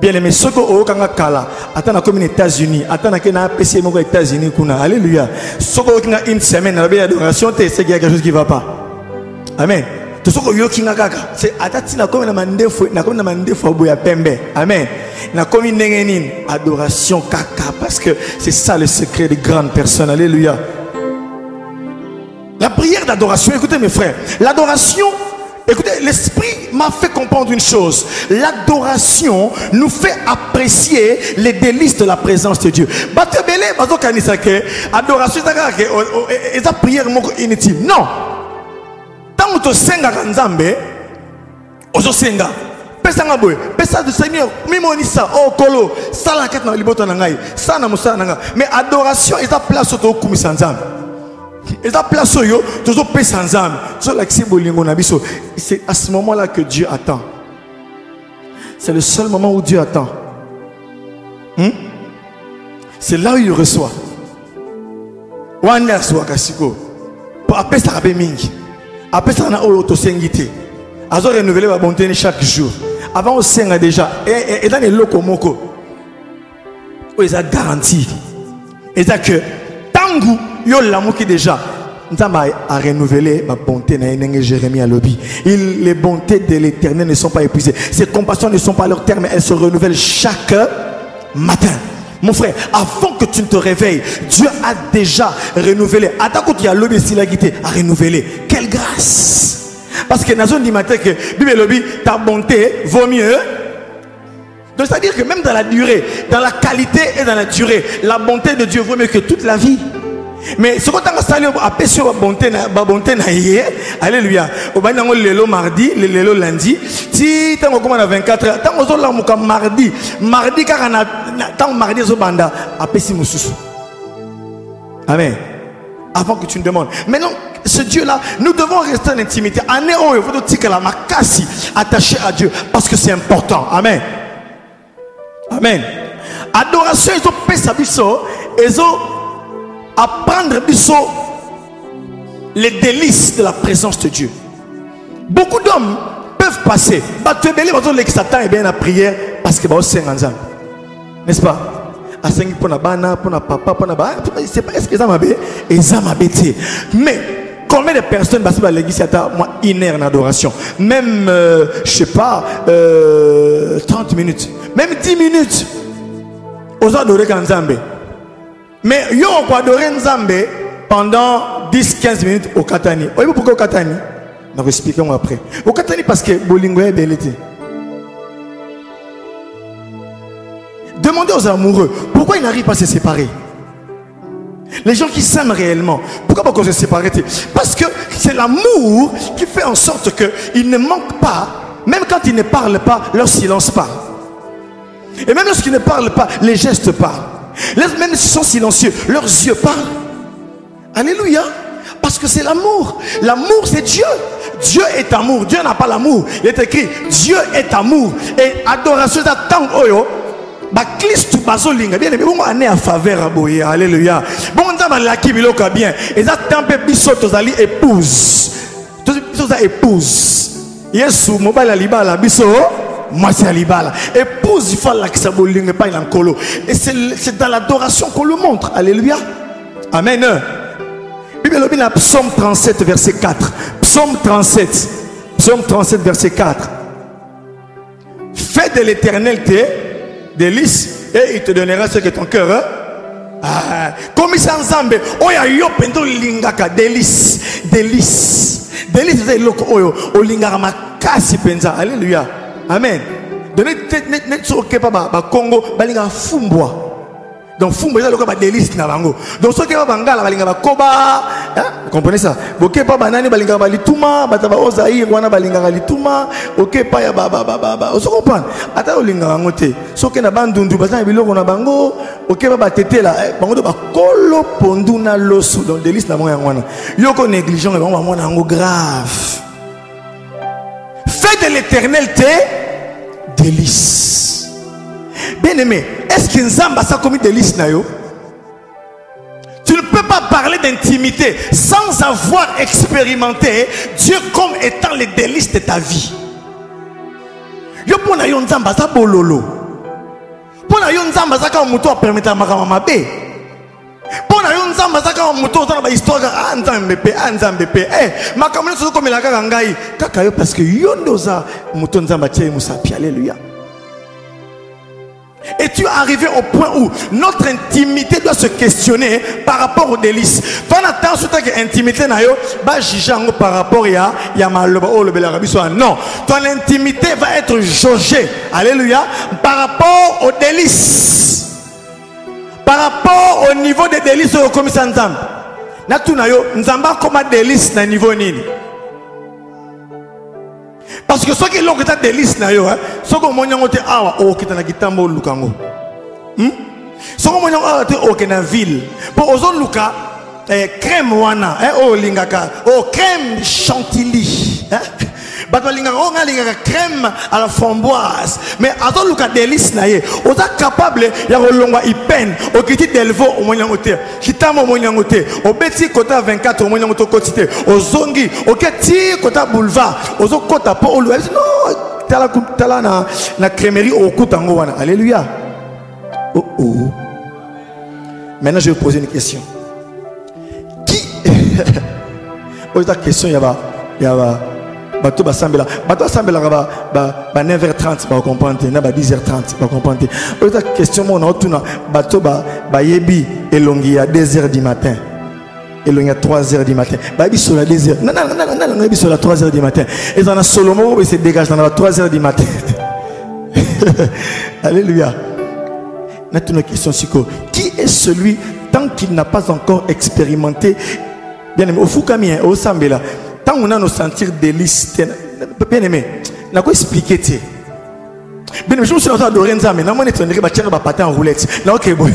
Speaker 1: Bien aimé, ce que au Kanga Kala, attends comme aux États-Unis, attends que na PC aux États-Unis kuna. Alléluia. Ce que au une semaine d'adoration, c'est quelque chose qui va pas. Amen. Tout ce que yo kinga kaka, c'est atati na comme na mandefo boya pembe. Amen. Na comme une adoration kaka parce que c'est ça le secret des grandes personnes. Alléluia. La prière d'adoration, écoutez mes frères, l'adoration, écoutez, l'esprit m'a fait comprendre une chose. L'adoration nous fait apprécier les délices de la présence de Dieu. Adoration, c'est la prière inutile. Non. Tant que tu senga kanzambe, ozo senga. Pesa ngaboy, pesa du Seigneur, mimonisa, oh kolo, sala ket na liboto na ngai, sana musana nga. Mais adoration, est la place au kumisa nzambe. Et la place où yo, toujours paix sans âme. C'est à ce moment-là que Dieu attend. C'est le seul moment où Dieu attend. C'est là où il reçoit. Wanda soit kasiko. Pour appeler ça rabé mingi. Après ça na auto sengité. Azo renouveler la bonté chaque jour. Avant on senga déjà et dans les locaux moko. Où ils a garanti. Et ça que tangu yo l'amour qui déjà Nzamba a renouvelé ma bonté na Jérémie à lobby. Les bontés de l'Éternel ne sont pas épuisées. Ses compassions ne sont pas à leur terme, elles se renouvellent chaque matin. Mon frère, avant que tu ne te réveilles, Dieu a déjà renouvelé. Attends qu'il y a lobby s'il a quitté, a renouvelé. Quelle grâce! Parce que Nazon dit matin que Bible lobby, ta bonté vaut mieux. Donc c'est-à-dire que même dans la durée, dans la qualité et dans la durée, la bonté de Dieu vaut mieux que toute la vie. Mais ce qu'on a installé à Pession, la bonté na hier, alléluia. Au bas d'un lelo mardi, le lelo lundi. Si tant qu'on a 24 heures, tant qu'on a la mardi, car on a tant mardi au banda à Pessi Moussous. Amen. Avant que tu ne demandes. Maintenant, ce Dieu-là, nous devons rester en intimité. En héros, il faut dire que la makasi attaché à Dieu, parce que c'est important. Amen. Amen. Adoration, ils ont fait sa biso, ils ont apprendre les délices de la présence de Dieu. Beaucoup d'hommes peuvent passer. Tu es belé, tu Satan est bien la prière parce que c'est un ensemble. N'est-ce pas? Pour la bana, pour la papa, pour la bana. C'est pas est-ce que ça m'a bé? Et ça m'a bêté. Mais combien de personnes passent par l'église à moi une heure en adoration? Même, je sais pas, 30 minutes. Même 10 minutes. Aux adorer quand Zambé. Mais yo on peut adorer Nzambe pendant 10-15 minutes au Katani. Vous pourquoi au Katani? On va expliquer après. Au Katani parce que Bolingo est belle. Demandez aux amoureux pourquoi ils n'arrivent pas à se séparer. Les gens qui s'aiment réellement, pourquoi pas se séparer? Parce que c'est l'amour qui fait en sorte qu'ils ne manquent pas, même quand ils ne parlent pas, leur silence parle. Et même lorsqu'ils ne parlent pas, les gestes parlent. Même s'ils sont silencieux, leurs yeux parlent. Alléluia. Parce que c'est l'amour. L'amour, c'est Dieu. Dieu est amour. Dieu n'a pas l'amour. Il est écrit, Dieu est amour. Et adoration d'attendre, oyo. Ba Christ bazolinga bien bon on est en faveur à boyer. Alléluia. Bon on va la kibiloka bien. Et ça tempé biso tozali épouse. Toza épouse. Yesu mobile libala biso. Moi c'est Alibala. Épouse, il faut la que ça bolingue pas en colo. Et c'est dans l'adoration qu'on le montre. Alléluia. Amen. Bible lobby na Psaume 37 verset 4. Psaume 37. Psaume 37 verset 4. Fais de l'Éternel tes délices et il te donnera ce que ton cœur. Comme il s'en zambe. Oya yo pendo lingaka délices. Délices. Délices c'est loko oyo. O lingaka makasi penza. Alléluia. Amen. Donnez net sur le Congo, balinga fumbwa. Donc fumbwa c'est le cas délice na bango. Donc ce qui va bangala balinga koba, vous comprenez ça? Ok pas banani balinga balituma, bataba ozaï wana balinga balituma, ok pas ya ba. Vous comprenez? Ata olinga bangote. Ce qui na bandundu bazana biloko na bango, ok ba tete là, bango do ba kolo pondu na losu. Donc délice na bango wana. Yoko négligent et bango mona ngo grave. Fais de l'Éternel tes délices. Bien aimé, est-ce que Nzamba ça commis délice na yo? Tu ne peux pas parler d'intimité sans avoir expérimenté Dieu comme étant les délices de ta vie. Yo pona yo Nzamba ça bololo. Pona yo Nzamba ça comme muto permettre makama mabe. Pona yo Nzamba ça comme muto dans ba histoire Nzambe pe makama so comme la kaka ngai kaka yo parce que yo ndoza muto Nzamba tie musapi. Alléluia. Et tu es arrivé au point où notre intimité doit se questionner par rapport aux délices. Pendant attention que intimité na yo ba jijango par rapport ya maloba o lobela rabiso. Non, ton intimité va être jaugée. Alléluia, par rapport aux délices. Par rapport au niveau des délices au commissaire Nzamba. Na tu na yo Nzamba comme délice na niveau nini? Parce que ceux qui l'ont été délice na yo, ceux qui ont été awa o qui na gitambo lukango. Ceux qui ont été au na ville. Pour ozon luka crème wana, o lingaka, o crème chantilly. Bato lingaka crème à la framboise. Mais ozon luka délice na ye, oza capable ya rolongwa ipen, o kiti delvo o monyangote, kitamo monyangote, o beti kota 24 o monyangote kotite, o zongi, o keti kota boulevard, o zo kota po o luel. Non, tala na crèmerie au kutango wana. Alléluia. Oh oh. Maintenant je vais poser une question. Qui ta question y a bateau basambela 9h30 ba comprendre na ba 10h30 ba comprendre. Ta question mon otuna bateau ba yebi elongi à 2h du matin. Elongi à 3h du matin. Ba bi sur la 2h. Non, bi sur la 3h du matin. Et dans la Solomo se dégage dans la 3h du matin. Alléluia. Maintenant question Siko, qui est celui tant qu'il n'a pas encore expérimenté bien aimé au Fukami au Sambela tant on a nos sentir délice bien aimé n'a quoi expliquer tu bien aimé je me suis adoré Nzambe na moi ne tenir ba tirer ba patin en roulette na OK boy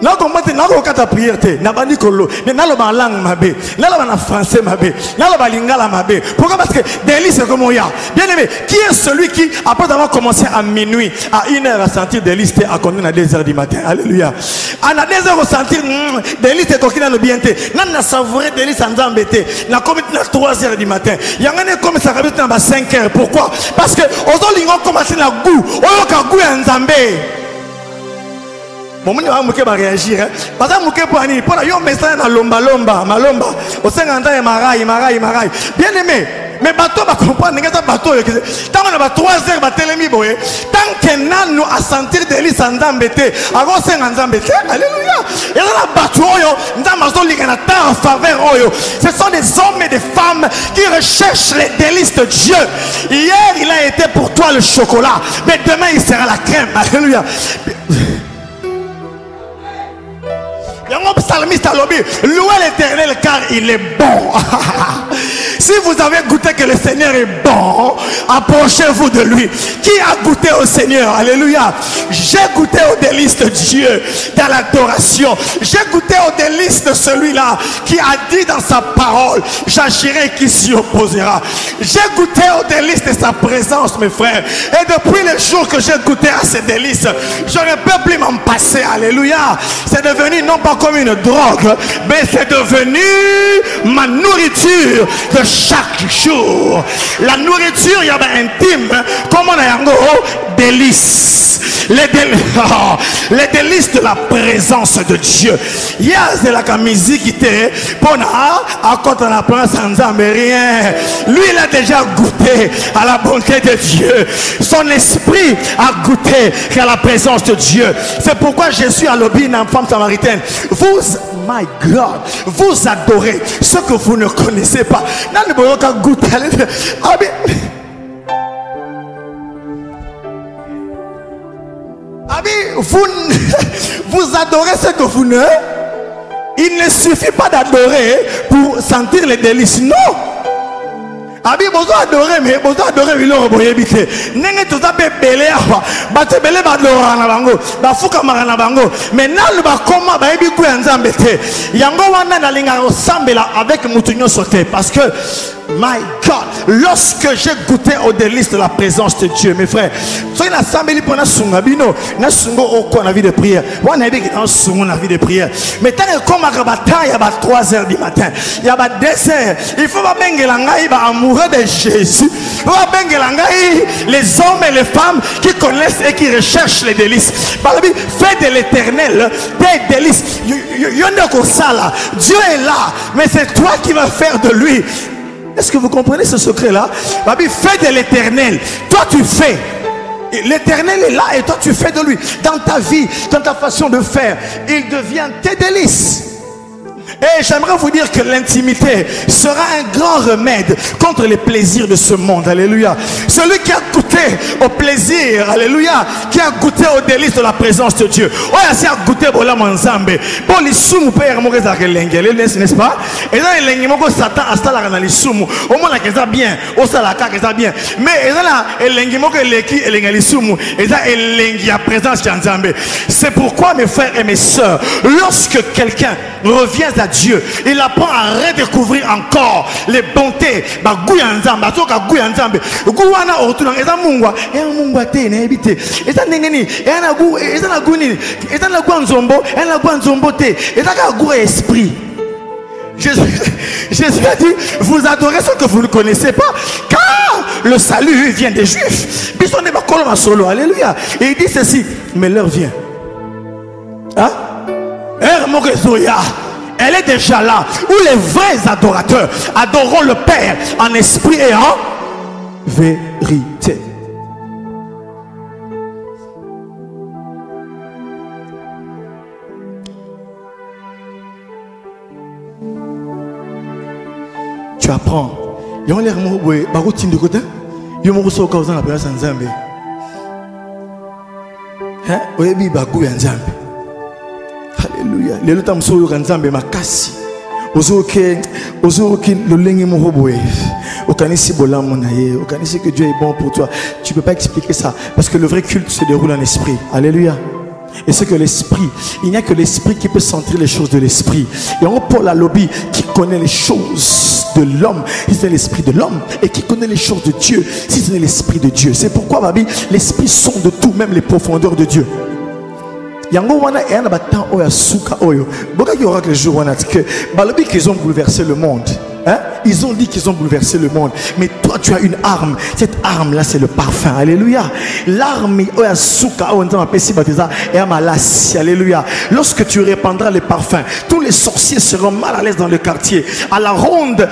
Speaker 1: na comment na ko kata prière te na bandi kolo na lo ba langue mabe na lo ba na français mabe na lo ba lingala mabe pourquoi parce que délice comme on y a bien aimé qui est celui qui après avoir commencé à minuit à 1h à sentir délice à continuer à 2h du matin. Alléluia. À 2h à sentir délice kokina no bien te na savourer délice Nzambe te na comme na 3h du matin yangane comme ça rabit na ba 5h. Pourquoi? Parce que ozolingo commencer na goût oyo ka goût ya Nzambe. Bon, on va réagir. Parce que pour yo message na lomba malomba au 50 ans marai. Bien aimé, mais bateau va comprendre que bateau tant on a 3 heures ba telemi boye tant que nanu a sentir délice Nzambe te avant 50 Nzambe te. Alléluia. Et là bateau yo Nzambe zo lingana ta faveur oyo. Ce sont des hommes et des femmes qui recherchent les délices de Dieu. Hier il a été pour toi le chocolat, mais demain il sera la crème. Alléluia. Louez l'Éternel car il est bon. Si vous avez goûté que le Seigneur est bon, approchez-vous de lui. Qui a goûté au Seigneur? Alléluia. J'ai goûté aux délices de Dieu dans l'adoration. J'ai goûté aux délices de celui-là qui a dit dans sa parole, j'agirai qui s'y opposera. J'ai goûté aux délices de sa présence, mes frères. Et depuis le jour que j'ai goûté à ces délices, je ne peux plus m'en passer. Alléluia. C'est devenu non pas comme une drogue, mais c'est devenu ma nourriture de chaque jour. La nourriture il y a intime comme on a yango délices. Les délices de la présence de Dieu. Il y a la musique qui était pour à côté de la place Nzambe rien. Lui il a déjà goûté à la bonté de Dieu. Son esprit a goûté à la présence de Dieu. C'est pourquoi je suis à l'obéi d'une femme samaritaine. Vous, my God, vous adorez ce que vous ne connaissez pas. Vous adorez ce que vous ne... Il ne suffit pas d'adorer pour sentir les délices. Non. Abi bozo adorer mais bozo adorer biloko boyebite nenge tozabe belé awa bato belé badora na bango bafuka mara na bango mais nalu bakoma bayebi ku ya Nzambe te yango wana na linga osambela avec mutu nyonso te parce que My God, lorsque j'ai goûté aux délices de la présence de Dieu, mes frères, soyez la samedi pour na sungabino, na sungo oko na vie de prière. On a dit que na sungo na vie de prière. Mais tant que comme à bataille, il y a 3 h du matin, il y a 2 h. Il faut pas bengue langai, ba amoureux de Jésus. Il faut pas bengue langai, les hommes et les femmes qui connaissent et qui recherchent les délices. Fais de l'éternel tes délices. Dieu est là, mais c'est toi qui vas faire de lui. Est-ce que vous comprenez ce secret-là? Fais de l'éternel. Toi, tu fais. L'éternel est là et toi, tu fais de lui. Dans ta vie, dans ta façon de faire, il devient tes délices. Et j'aimerais vous dire que l'intimité sera un grand remède contre les plaisirs de ce monde. Alléluia. Celui qui a goûté au plaisir, alléluia, qui a goûté aux délices de la présence de Dieu. Oh, il a goûté au lamanzambe. Pour les soumou père mo keza kelengele, n'est-ce pas? Et là il lengi moko Satan asta la kana les soumou. Au moins la keza bien, au sala ka keza bien. Mais là la lengi moko leki elengi les soumou. Et là elengi a présence de Nzambe. C'est pourquoi mes frères et mes sœurs, lorsque quelqu'un revient à Dieu, il apprend à redécouvrir encore les bontés. Ba guyanzamba, toka guyanzambe. Guwana otuna eza mungwa, mungwa te na ebite. Eza nengeni, na gu, eza na guni, eza na gwanzombo, na gwanzombo te. Eza ka gu esprit. Jésus a dit, vous adorez ce que vous ne connaissez pas, car le salut vient des Juifs. Alléluia. Et il dit ceci, mais l'heure vient. Hein? Elle est déjà là, où les vrais adorateurs adoreront le Père en esprit et en vérité. Tu apprends. Il y a un mot de côté. Il y a un mot de la présence de Nzambe. Hein? Oui, il y a un Nzambe. Alléluia. Les temps sont Nzambe makasi. Ozoke le lengi mohoboe. Okanisi bolam naye. Okanisi que Dieu est bon pour toi. Tu peux pas expliquer ça parce que le vrai culte se déroule en esprit. Alléluia. Et c'est que l'esprit, il n'y a que l'esprit qui peut sentir les choses de l'esprit. Il y a un Paul à lobby qui connaît les choses de l'homme, si c'est l'esprit de l'homme, et qui connaît les choses de Dieu, si c'est l'esprit de Dieu. C'est pourquoi, Babi, l'esprit sonde tout, même les profondeurs de Dieu. Yango wana et un batan oya suka oyo. Boka y aura que le jour wana que balobi qu'ils ont bouleversé le monde. Hein? Ils ont dit qu'ils ont bouleversé le monde. Mais toi, tu as une arme. Cette arme-là, c'est le parfum. Alléluia. L'arme, alléluia. Lorsque tu répandras les parfums, tous les sorciers seront mal à l'aise dans le quartier. À la ronde,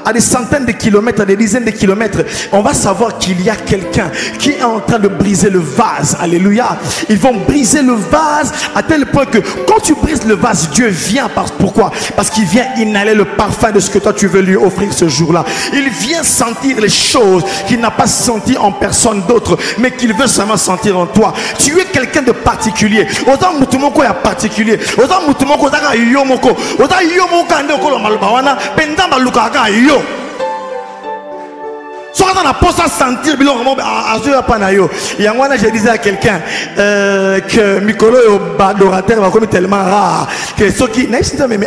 Speaker 1: à des centaines de kilomètres, à des dizaines de kilomètres, on va savoir qu'il y a quelqu'un qui est en train de briser le vase. Alléluia. Ils vont briser le vase à tel point que quand tu brises le vase, Dieu vient. Pourquoi? Parce qu'il vient inhaler le parfum de ce que toi tu veux lui offrir ce jour-là. Il vient sentir les choses qu'il n'a pas senti en personne d'autre, mais qu'il veut seulement sentir en toi. Tu es quelqu'un de particulier. Autant mutumoko ya particulier. Autant mutumoko zaka yomoko. Autant yomoko ande okolo malbawana. Pendant baluka ka yo. Soit on a pas à sentir bilon vraiment à panayo. Yangwana je disais à quelqu'un que Mikolo est adorateur va comme tellement rare que ceux qui n'est pas mais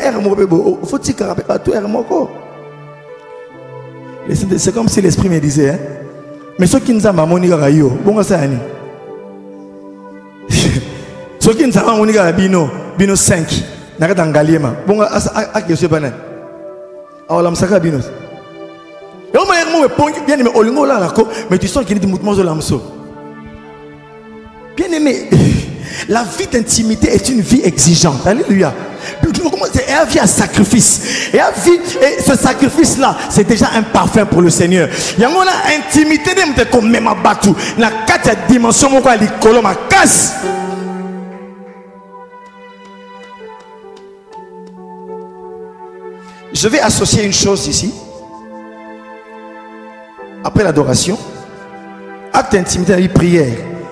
Speaker 1: faut-il carapé pas tout hermoko. C'est comme si l'esprit me disait hein. Mais ceux qui nous a mamoni rayo bon ça ani. Ceux qui nous a mamoni bino 5 nakata ngaliema bon a que je pas nan. Aolam saka bino. Mais tu sens qu'il y a des mouvements de l'âme. Bien aimé, la vie d'intimité est une vie exigeante. Alléluia. Et la vie à sacrifice. Et ce sacrifice-là, c'est déjà un parfum pour le Seigneur. Il y a une intimité comme même à Batou. Il y a 4 dimensions. Je vais associer une chose ici. Après l'adoration, acte d'intimité, la prière.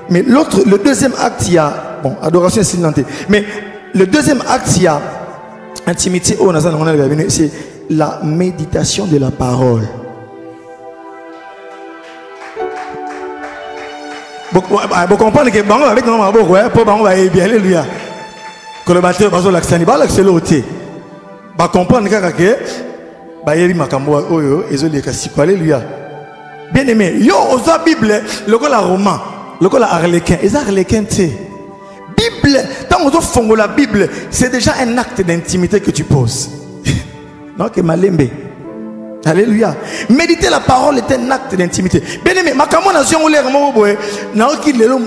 Speaker 1: Mais le deuxième acte, il y a, bon, adoration silente. Mais le deuxième acte, il y a intimité, c'est la méditation de la parole. Vous comprenez que bon, avec nous, on va bien, alléluia. Que le matin, on va l'accès, on va l'accès l'autre. Vous comprenez que bayeri makambo oyo ezoli kasiko. Alléluia. Bien aimé, yo oza Bible, le la roman, le la arlequin, et ça arlequin tu Bible, tant on fongo la Bible, c'est déjà un acte d'intimité que tu poses. Non, que malembe. Alléluia. Méditer la parole est un acte d'intimité. Bien aimé, makambo na zion ole mo boye, na oki lelo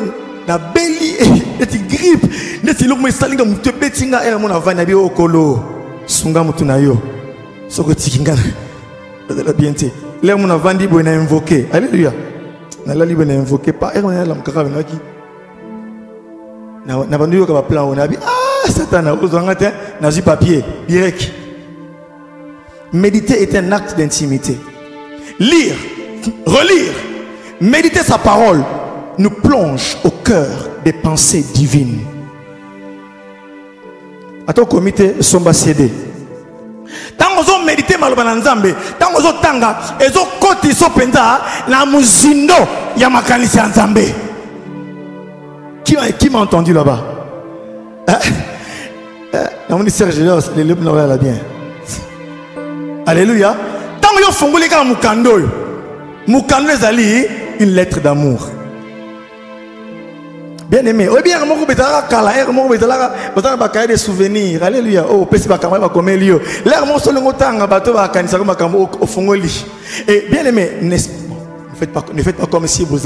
Speaker 1: na beli et grippe, neti lo mo salinga mutu betinga era mo na vana bi okolo. Sunga mutu na yo. Soko tikinga. La bienté. Là mon avandi bo na invoqué. Alléluia. Na la libre na invoqué pas era na la mkaka ngaki. Na bandu yo ka plan on a bi Satan a ozanga te na zi papier direct. Méditer est un acte d'intimité. Lire, relire, méditer sa parole nous plonge au cœur des pensées divines. À ton comité, somba cédé. Tant que vous méditez maloba na nzambe, tant que vous tanga, ezo koti so penza na muzindo ya makanisi ya nzambe. Qui m'a entendu là-bas? Na mon Serge les leps na la bien. Alléluia. Tant que vous fongolé ka mukando, mukando ezali une lettre d'amour. Bien aimé, oui bien mon groupe là kala, mon groupe là bazana bakaya des souvenirs. Alléluia. Oh pesi bakama ba komelio. L'air mon solo ngotanga bato ba kanisa ko makambo au fongoli. Et bien aimé, ne faites pas comme si vous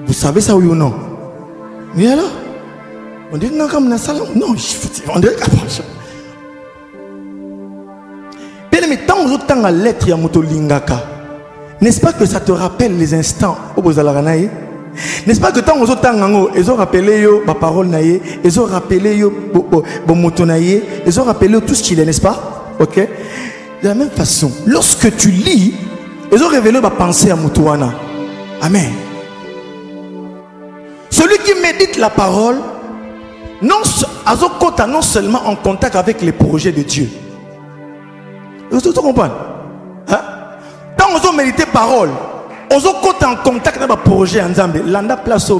Speaker 1: vous savez ça ou non? Mais alors on dit non comme dans salon. Non, on dirait qu'approche. Bien aimé, tant que temps à lettre ya moto lingaka. N'est-ce pas que ça te rappelle les instants au Bozalaganaï? N'est-ce pas que tant aux autres temps, ils ont rappelé yo ma parole naïe, ils ont rappelé yo bon moto naïe, ils ont rappelé tout ce qu'il est, n'est-ce pas? Ok? De la même façon, lorsque tu lis, ils ont révélé ma pensée à Moutouana. Amen. Celui qui médite la parole, non seulement en contact avec les projets de Dieu. Vous comprenez? Hein? Tant on médite parole, on est en contact avec le projet en Zambie. Landa place au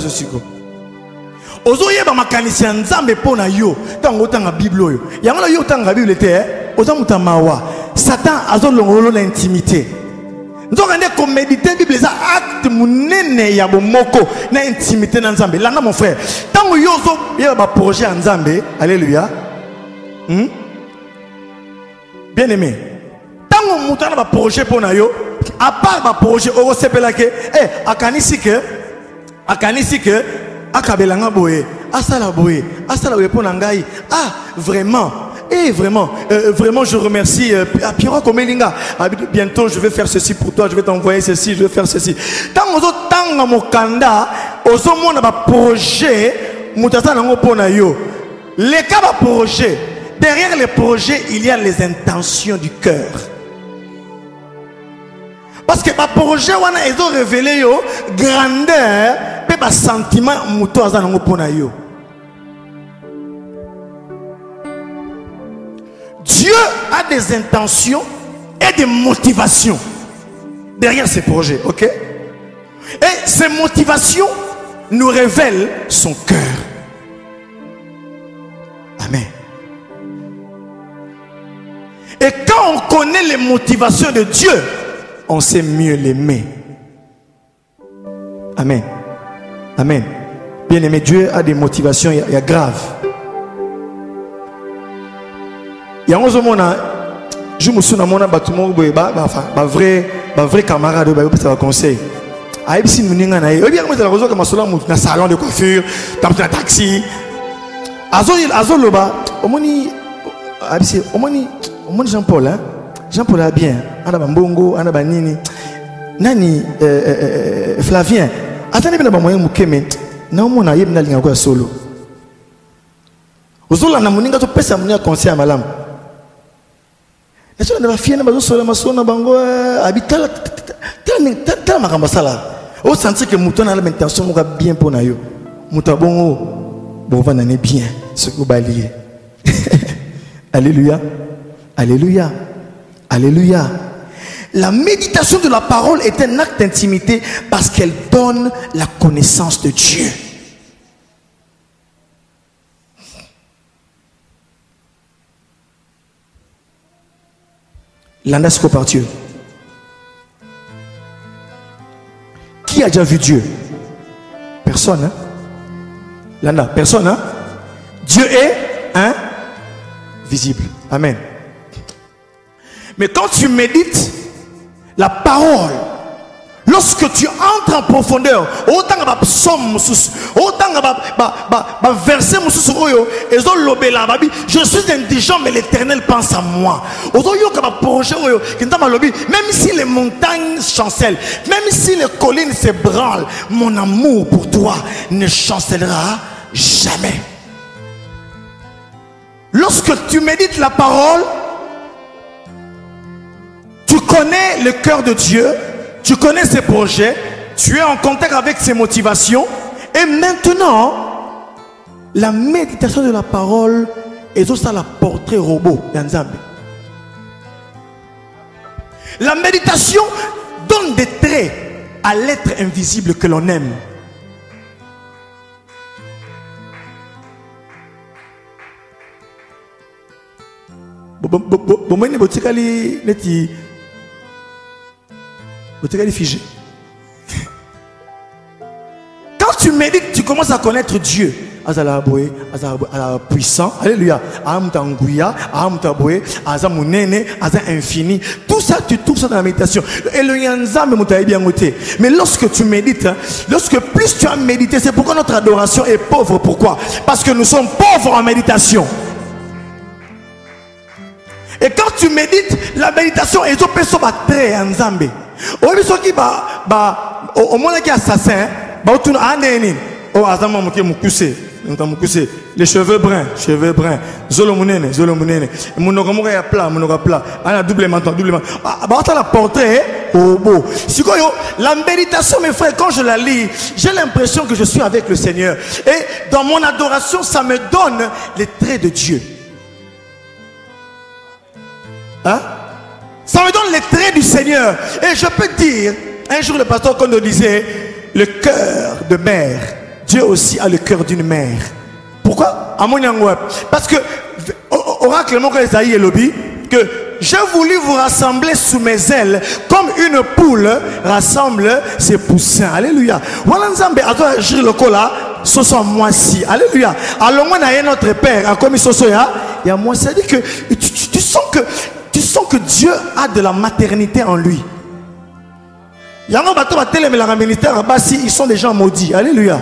Speaker 1: sucre. On est en makanisi en Zambie pour na yo. Tant on est en Bible yo. Yamala yo tant la Bible était. On est en mawa. Satan a son rôle d'intimité. Nous avons méditer Bible ça acte munene ya bomoko na intimité en Zambie. Landa mon frère. Tant on y a un projet en Zambie. Alléluia. Bien aimé. Tant on monte un projet pour nous, à part un projet, on sait pas que, akanisi que, akabelanga boye, asala boye pour nangai. Ah, vraiment, vraiment, je remercie Pierrot Komelinga. Bientôt, je vais faire ceci pour toi, je vais t'envoyer ceci, je vais faire ceci. Tant on mon kanda, on monde un projet, moutasa nango pour nous. Les cas de projet, derrière les projets, il y a les intentions du cœur. Parce que le projet, ils ont révélé yo grandeur, et le sentiment pour yo. Dieu a des intentions et des motivations derrière ces projets, ok? Et ces motivations nous révèlent son cœur. Amen. Et quand on connaît les motivations de Dieu, on sait mieux l'aimer. Amen. Amen. Bien aimé, Dieu a des motivations, il y a grave. Il y a un moment, je me souviens de vrai camarade, ça va conseil. Aïe, si nous n'avons pas, il y a un salon de coiffure, dans un taxi. Azoloba, Jean-Paul, hein? Jean-Paul a bien, Anna Mbongo, Anna Banini, Nani Flavien. Attendez bien, moyen mukeme. Na mon aïe na linga kwa solo. Ozola na muninga to pesa munia conseil malam. Na solo na fiena bazo solo masona bango habitala tala makamba sala. O sentir que mouton a l'intention mo bien pour na yo. Moutabongo bon va nané bien ce que balier. Alléluia. Alléluia. Alléluia. La méditation de la parole est un acte d'intimité parce qu'elle donne la connaissance de Dieu. L'andasco par Dieu. Qui a déjà vu Dieu? Personne, hein? Landa, personne, hein? Dieu est invisible. Amen. Mais quand tu médites la parole, lorsque tu entres en profondeur, autant que psaume, autant que verset, je suis indigent, mais l'Éternel pense à moi. Même si les montagnes chancellent, même si les collines s'ébranlent, mon amour pour toi ne chancellera jamais. Lorsque tu médites la parole, tu connais le cœur de Dieu, tu connais ses projets, tu es en contact avec ses motivations, et maintenant, la méditation de la parole est aussi la portrait robot d'Anzambe. La méditation donne des traits à l'être invisible que l'on aime. Figé. Quand tu médites, tu commences à connaître Dieu. Azala puissant, alléluia. Amtanguya, Amtaboé, Azamunene, Aza infini. Tout ça, tu trouves ça dans la méditation. Et le yanzam me bien noté. Mais lorsque tu médites, lorsque plus tu as médité, c'est pourquoi notre adoration est pauvre. Pourquoi? Parce que nous sommes pauvres en méditation. Et quand tu médites, la méditation est très en Zambé. Au moins qui est assassin, les cheveux bruns, Zolomunene, Monogamoura plat, un double menton, la portrait, la méditation, mes frères, quand je la lis, j'ai l'impression que je suis avec le Seigneur. Et dans mon adoration, ça me donne les traits de Dieu. Hein? Ça me donne les traits du Seigneur. Et je peux dire, un jour le pasteur Kondo disait, le cœur de mère, Dieu aussi a le cœur d'une mère. Pourquoi? Parce que oracle Isaïe et Lobi, que j'ai voulu vous rassembler sous mes ailes comme une poule rassemble ses poussins. Alléluia. Voilà Nzambe attends agir le cola ce sont moi si. Alléluia. Alors moi n'a notre père comme il y a moi, c'est à dire que tu sens que Dieu a de la maternité en lui. Ils sont des gens maudits. Alléluia.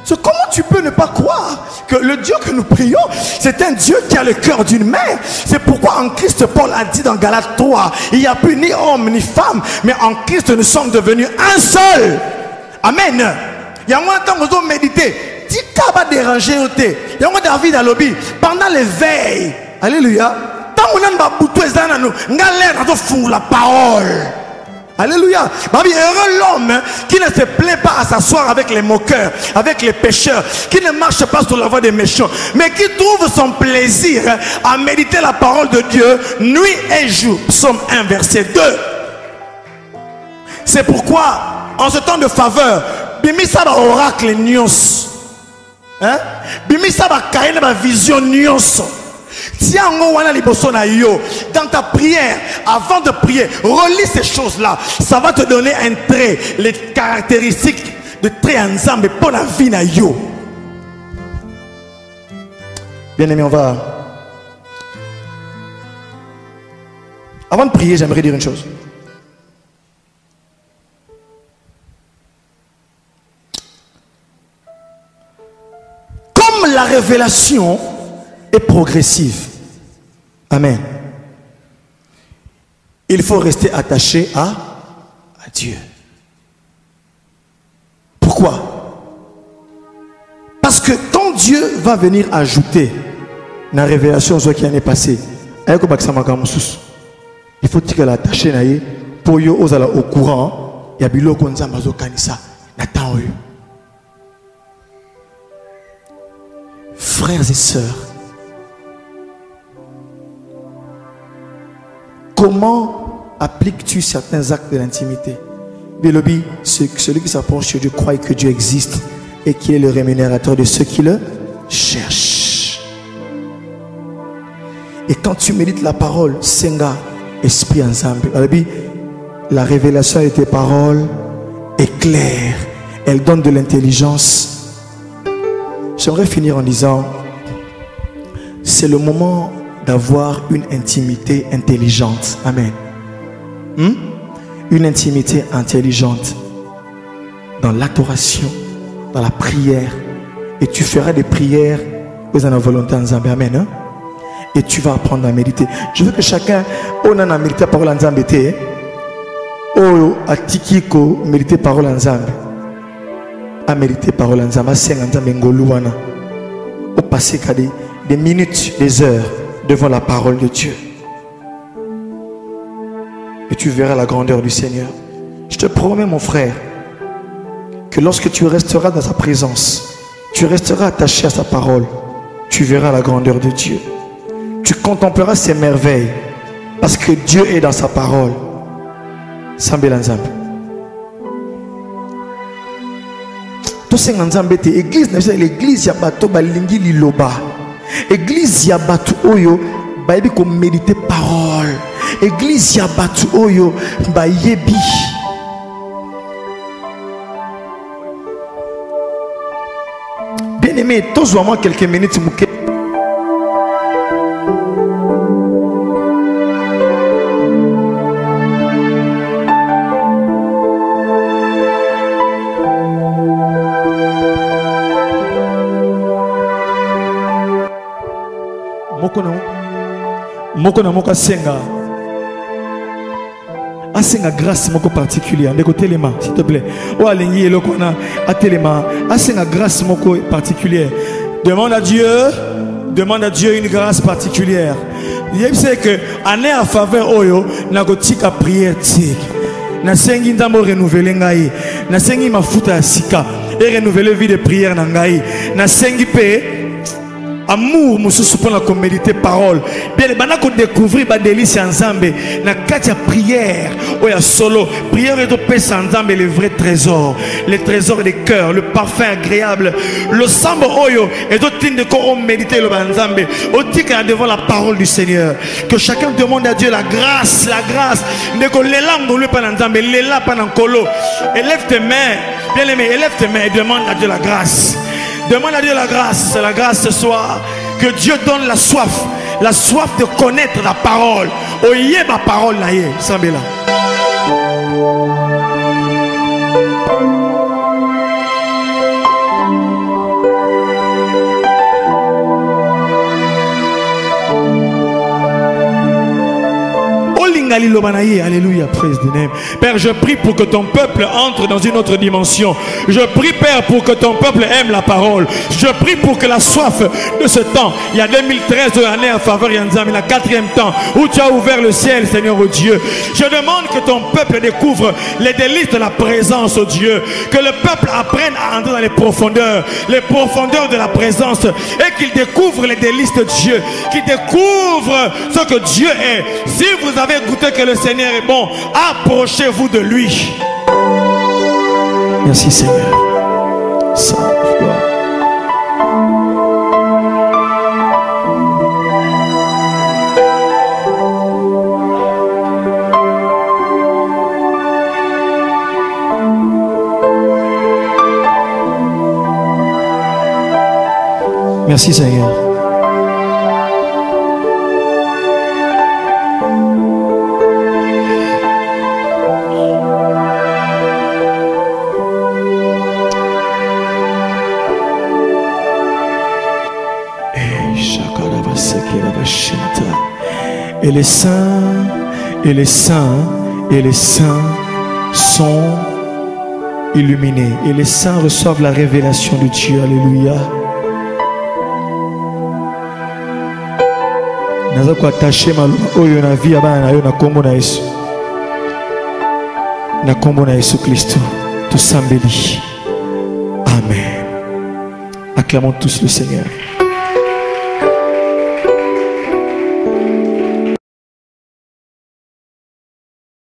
Speaker 1: Comment tu peux ne pas croire que le Dieu que nous prions, c'est un Dieu qui a le cœur d'une mère? C'est pourquoi en Christ, Paul a dit dans Galates 3, il n'y a plus ni homme ni femme, mais en Christ nous sommes devenus un seul. Amen. Il y a moins de temps que nous méditer. Dis qu'à va déranger. Il y a moins David à lobby pendant les veilles. Alléluia. La parole. Alléluia. Heureux l'homme qui ne se plaît pas à s'asseoir avec les moqueurs, avec les pécheurs, qui ne marche pas sur la voie des méchants, mais qui trouve son plaisir à méditer la parole de Dieu nuit et jour. Psaume 1 verset 2. C'est pourquoi en ce temps de faveur, bimisa ba oracle nyos, hein? Bimisa ba kaina ba vision nyos. Dans ta prière, avant de prier, relis ces choses-là. Ça va te donner un trait, les caractéristiques de trait ensemble pour la vie na yo. Bien aimé, on va. Avant de prier, j'aimerais dire une chose. Comme la révélation est progressive. Amen. Il faut rester attaché à Dieu. Pourquoi? Parce que quand Dieu va venir ajouter la révélation qui en est passée, il faut que l'attacher pour yo ozala au courant ya biloko nzamba zo kanisa na temps oyo. Frères et sœurs, comment appliques-tu certains actes de l'intimité? Bélobi, celui qui s'approche sur Dieu croit que Dieu existe et qui est le rémunérateur de ceux qui le cherchent. Et quand tu médites la parole, Senga, esprit ensemble. La révélation de tes paroles est claire. Elle donne de l'intelligence. J'aimerais finir en disant, c'est le moment d'avoir une intimité intelligente. Amen. Une intimité intelligente dans l'adoration, dans la prière. Et tu feras des prières aux en volonté en Zambie. Amen. Et tu vas apprendre à méditer. Je veux que chacun, on a médité la parole en Zambie. Oh, à Tikiko, méditer parole en Zambie. À méditer parole en Zambie. À Seng en Zambie, Ngoluana. Au passer des minutes, des heures devant la parole de Dieu. Et tu verras la grandeur du Seigneur. Je te promets, mon frère, que lorsque tu resteras dans sa présence, tu resteras attaché à sa parole, tu verras la grandeur de Dieu. Tu contempleras ses merveilles, parce que Dieu est dans sa parole. Sambelanzambe. Tout ce que l'église yabato balingi liloba. Église yabato oyo bayebi ko méditer parole. Église yabato oyo bayebi. Bien aimé, tous moi quelques minutes mouké. Moko na moko senga asenga grâce moko particulière ndeko telema s'il te plaît o alengi eloko na atelema asenga grâce moko particulière. Demande à Dieu une grâce particulière. Il sait que année à faveur oyo na kotika prière tik na sengi ndambo renouveler ngai na sengi mafuta ya sika et renouveler vie de prière na ngai na sengi pe amour mususu pour la méditer parole bien les bana ko découvrir ba délice ensemble na katia prière ou ya solo prière et de paix ensemble les vrais trésors, les trésors des cœurs, le parfum agréable, le sambo oyo et d'autres de ko méditer le ensemble au tika devant la parole du Seigneur. Que chacun demande à Dieu la grâce ne ko lelango le pas ensemble lela pas en colo. Élève tes mains bien aimé, élève tes mains et demande à Dieu la grâce. Demande à Dieu la grâce ce soir. Que Dieu donne la soif de connaître la parole. Oyez ma parole là, Sambela. Alléluia, praise the name. Père, je prie pour que ton peuple entre dans une autre dimension. Je prie, Père, pour que ton peuple aime la parole. Je prie pour que la soif de ce temps, il y a 2013 années en faveur Yanzam, il y a 4e temps où tu as ouvert le ciel, Seigneur, oh Dieu. Je demande que ton peuple découvre les délices de la présence, oh Dieu. Que le peuple apprenne à entrer dans les profondeurs de la présence et qu'il découvre les délices de Dieu, qu'il découvre ce que Dieu est. Si vous avez goûté que le Seigneur est bon, approchez-vous de lui. Merci Seigneur. Merci Seigneur. Et les saints sont illuminés. Et les saints reçoivent la révélation de Dieu. Alléluia. Naza ko attacher maluma oyo na vie abana na yo na kombo na Yesu. Na kombo na Yesu Kristo. Tusambeli. Amen. Acclamons tous le Seigneur.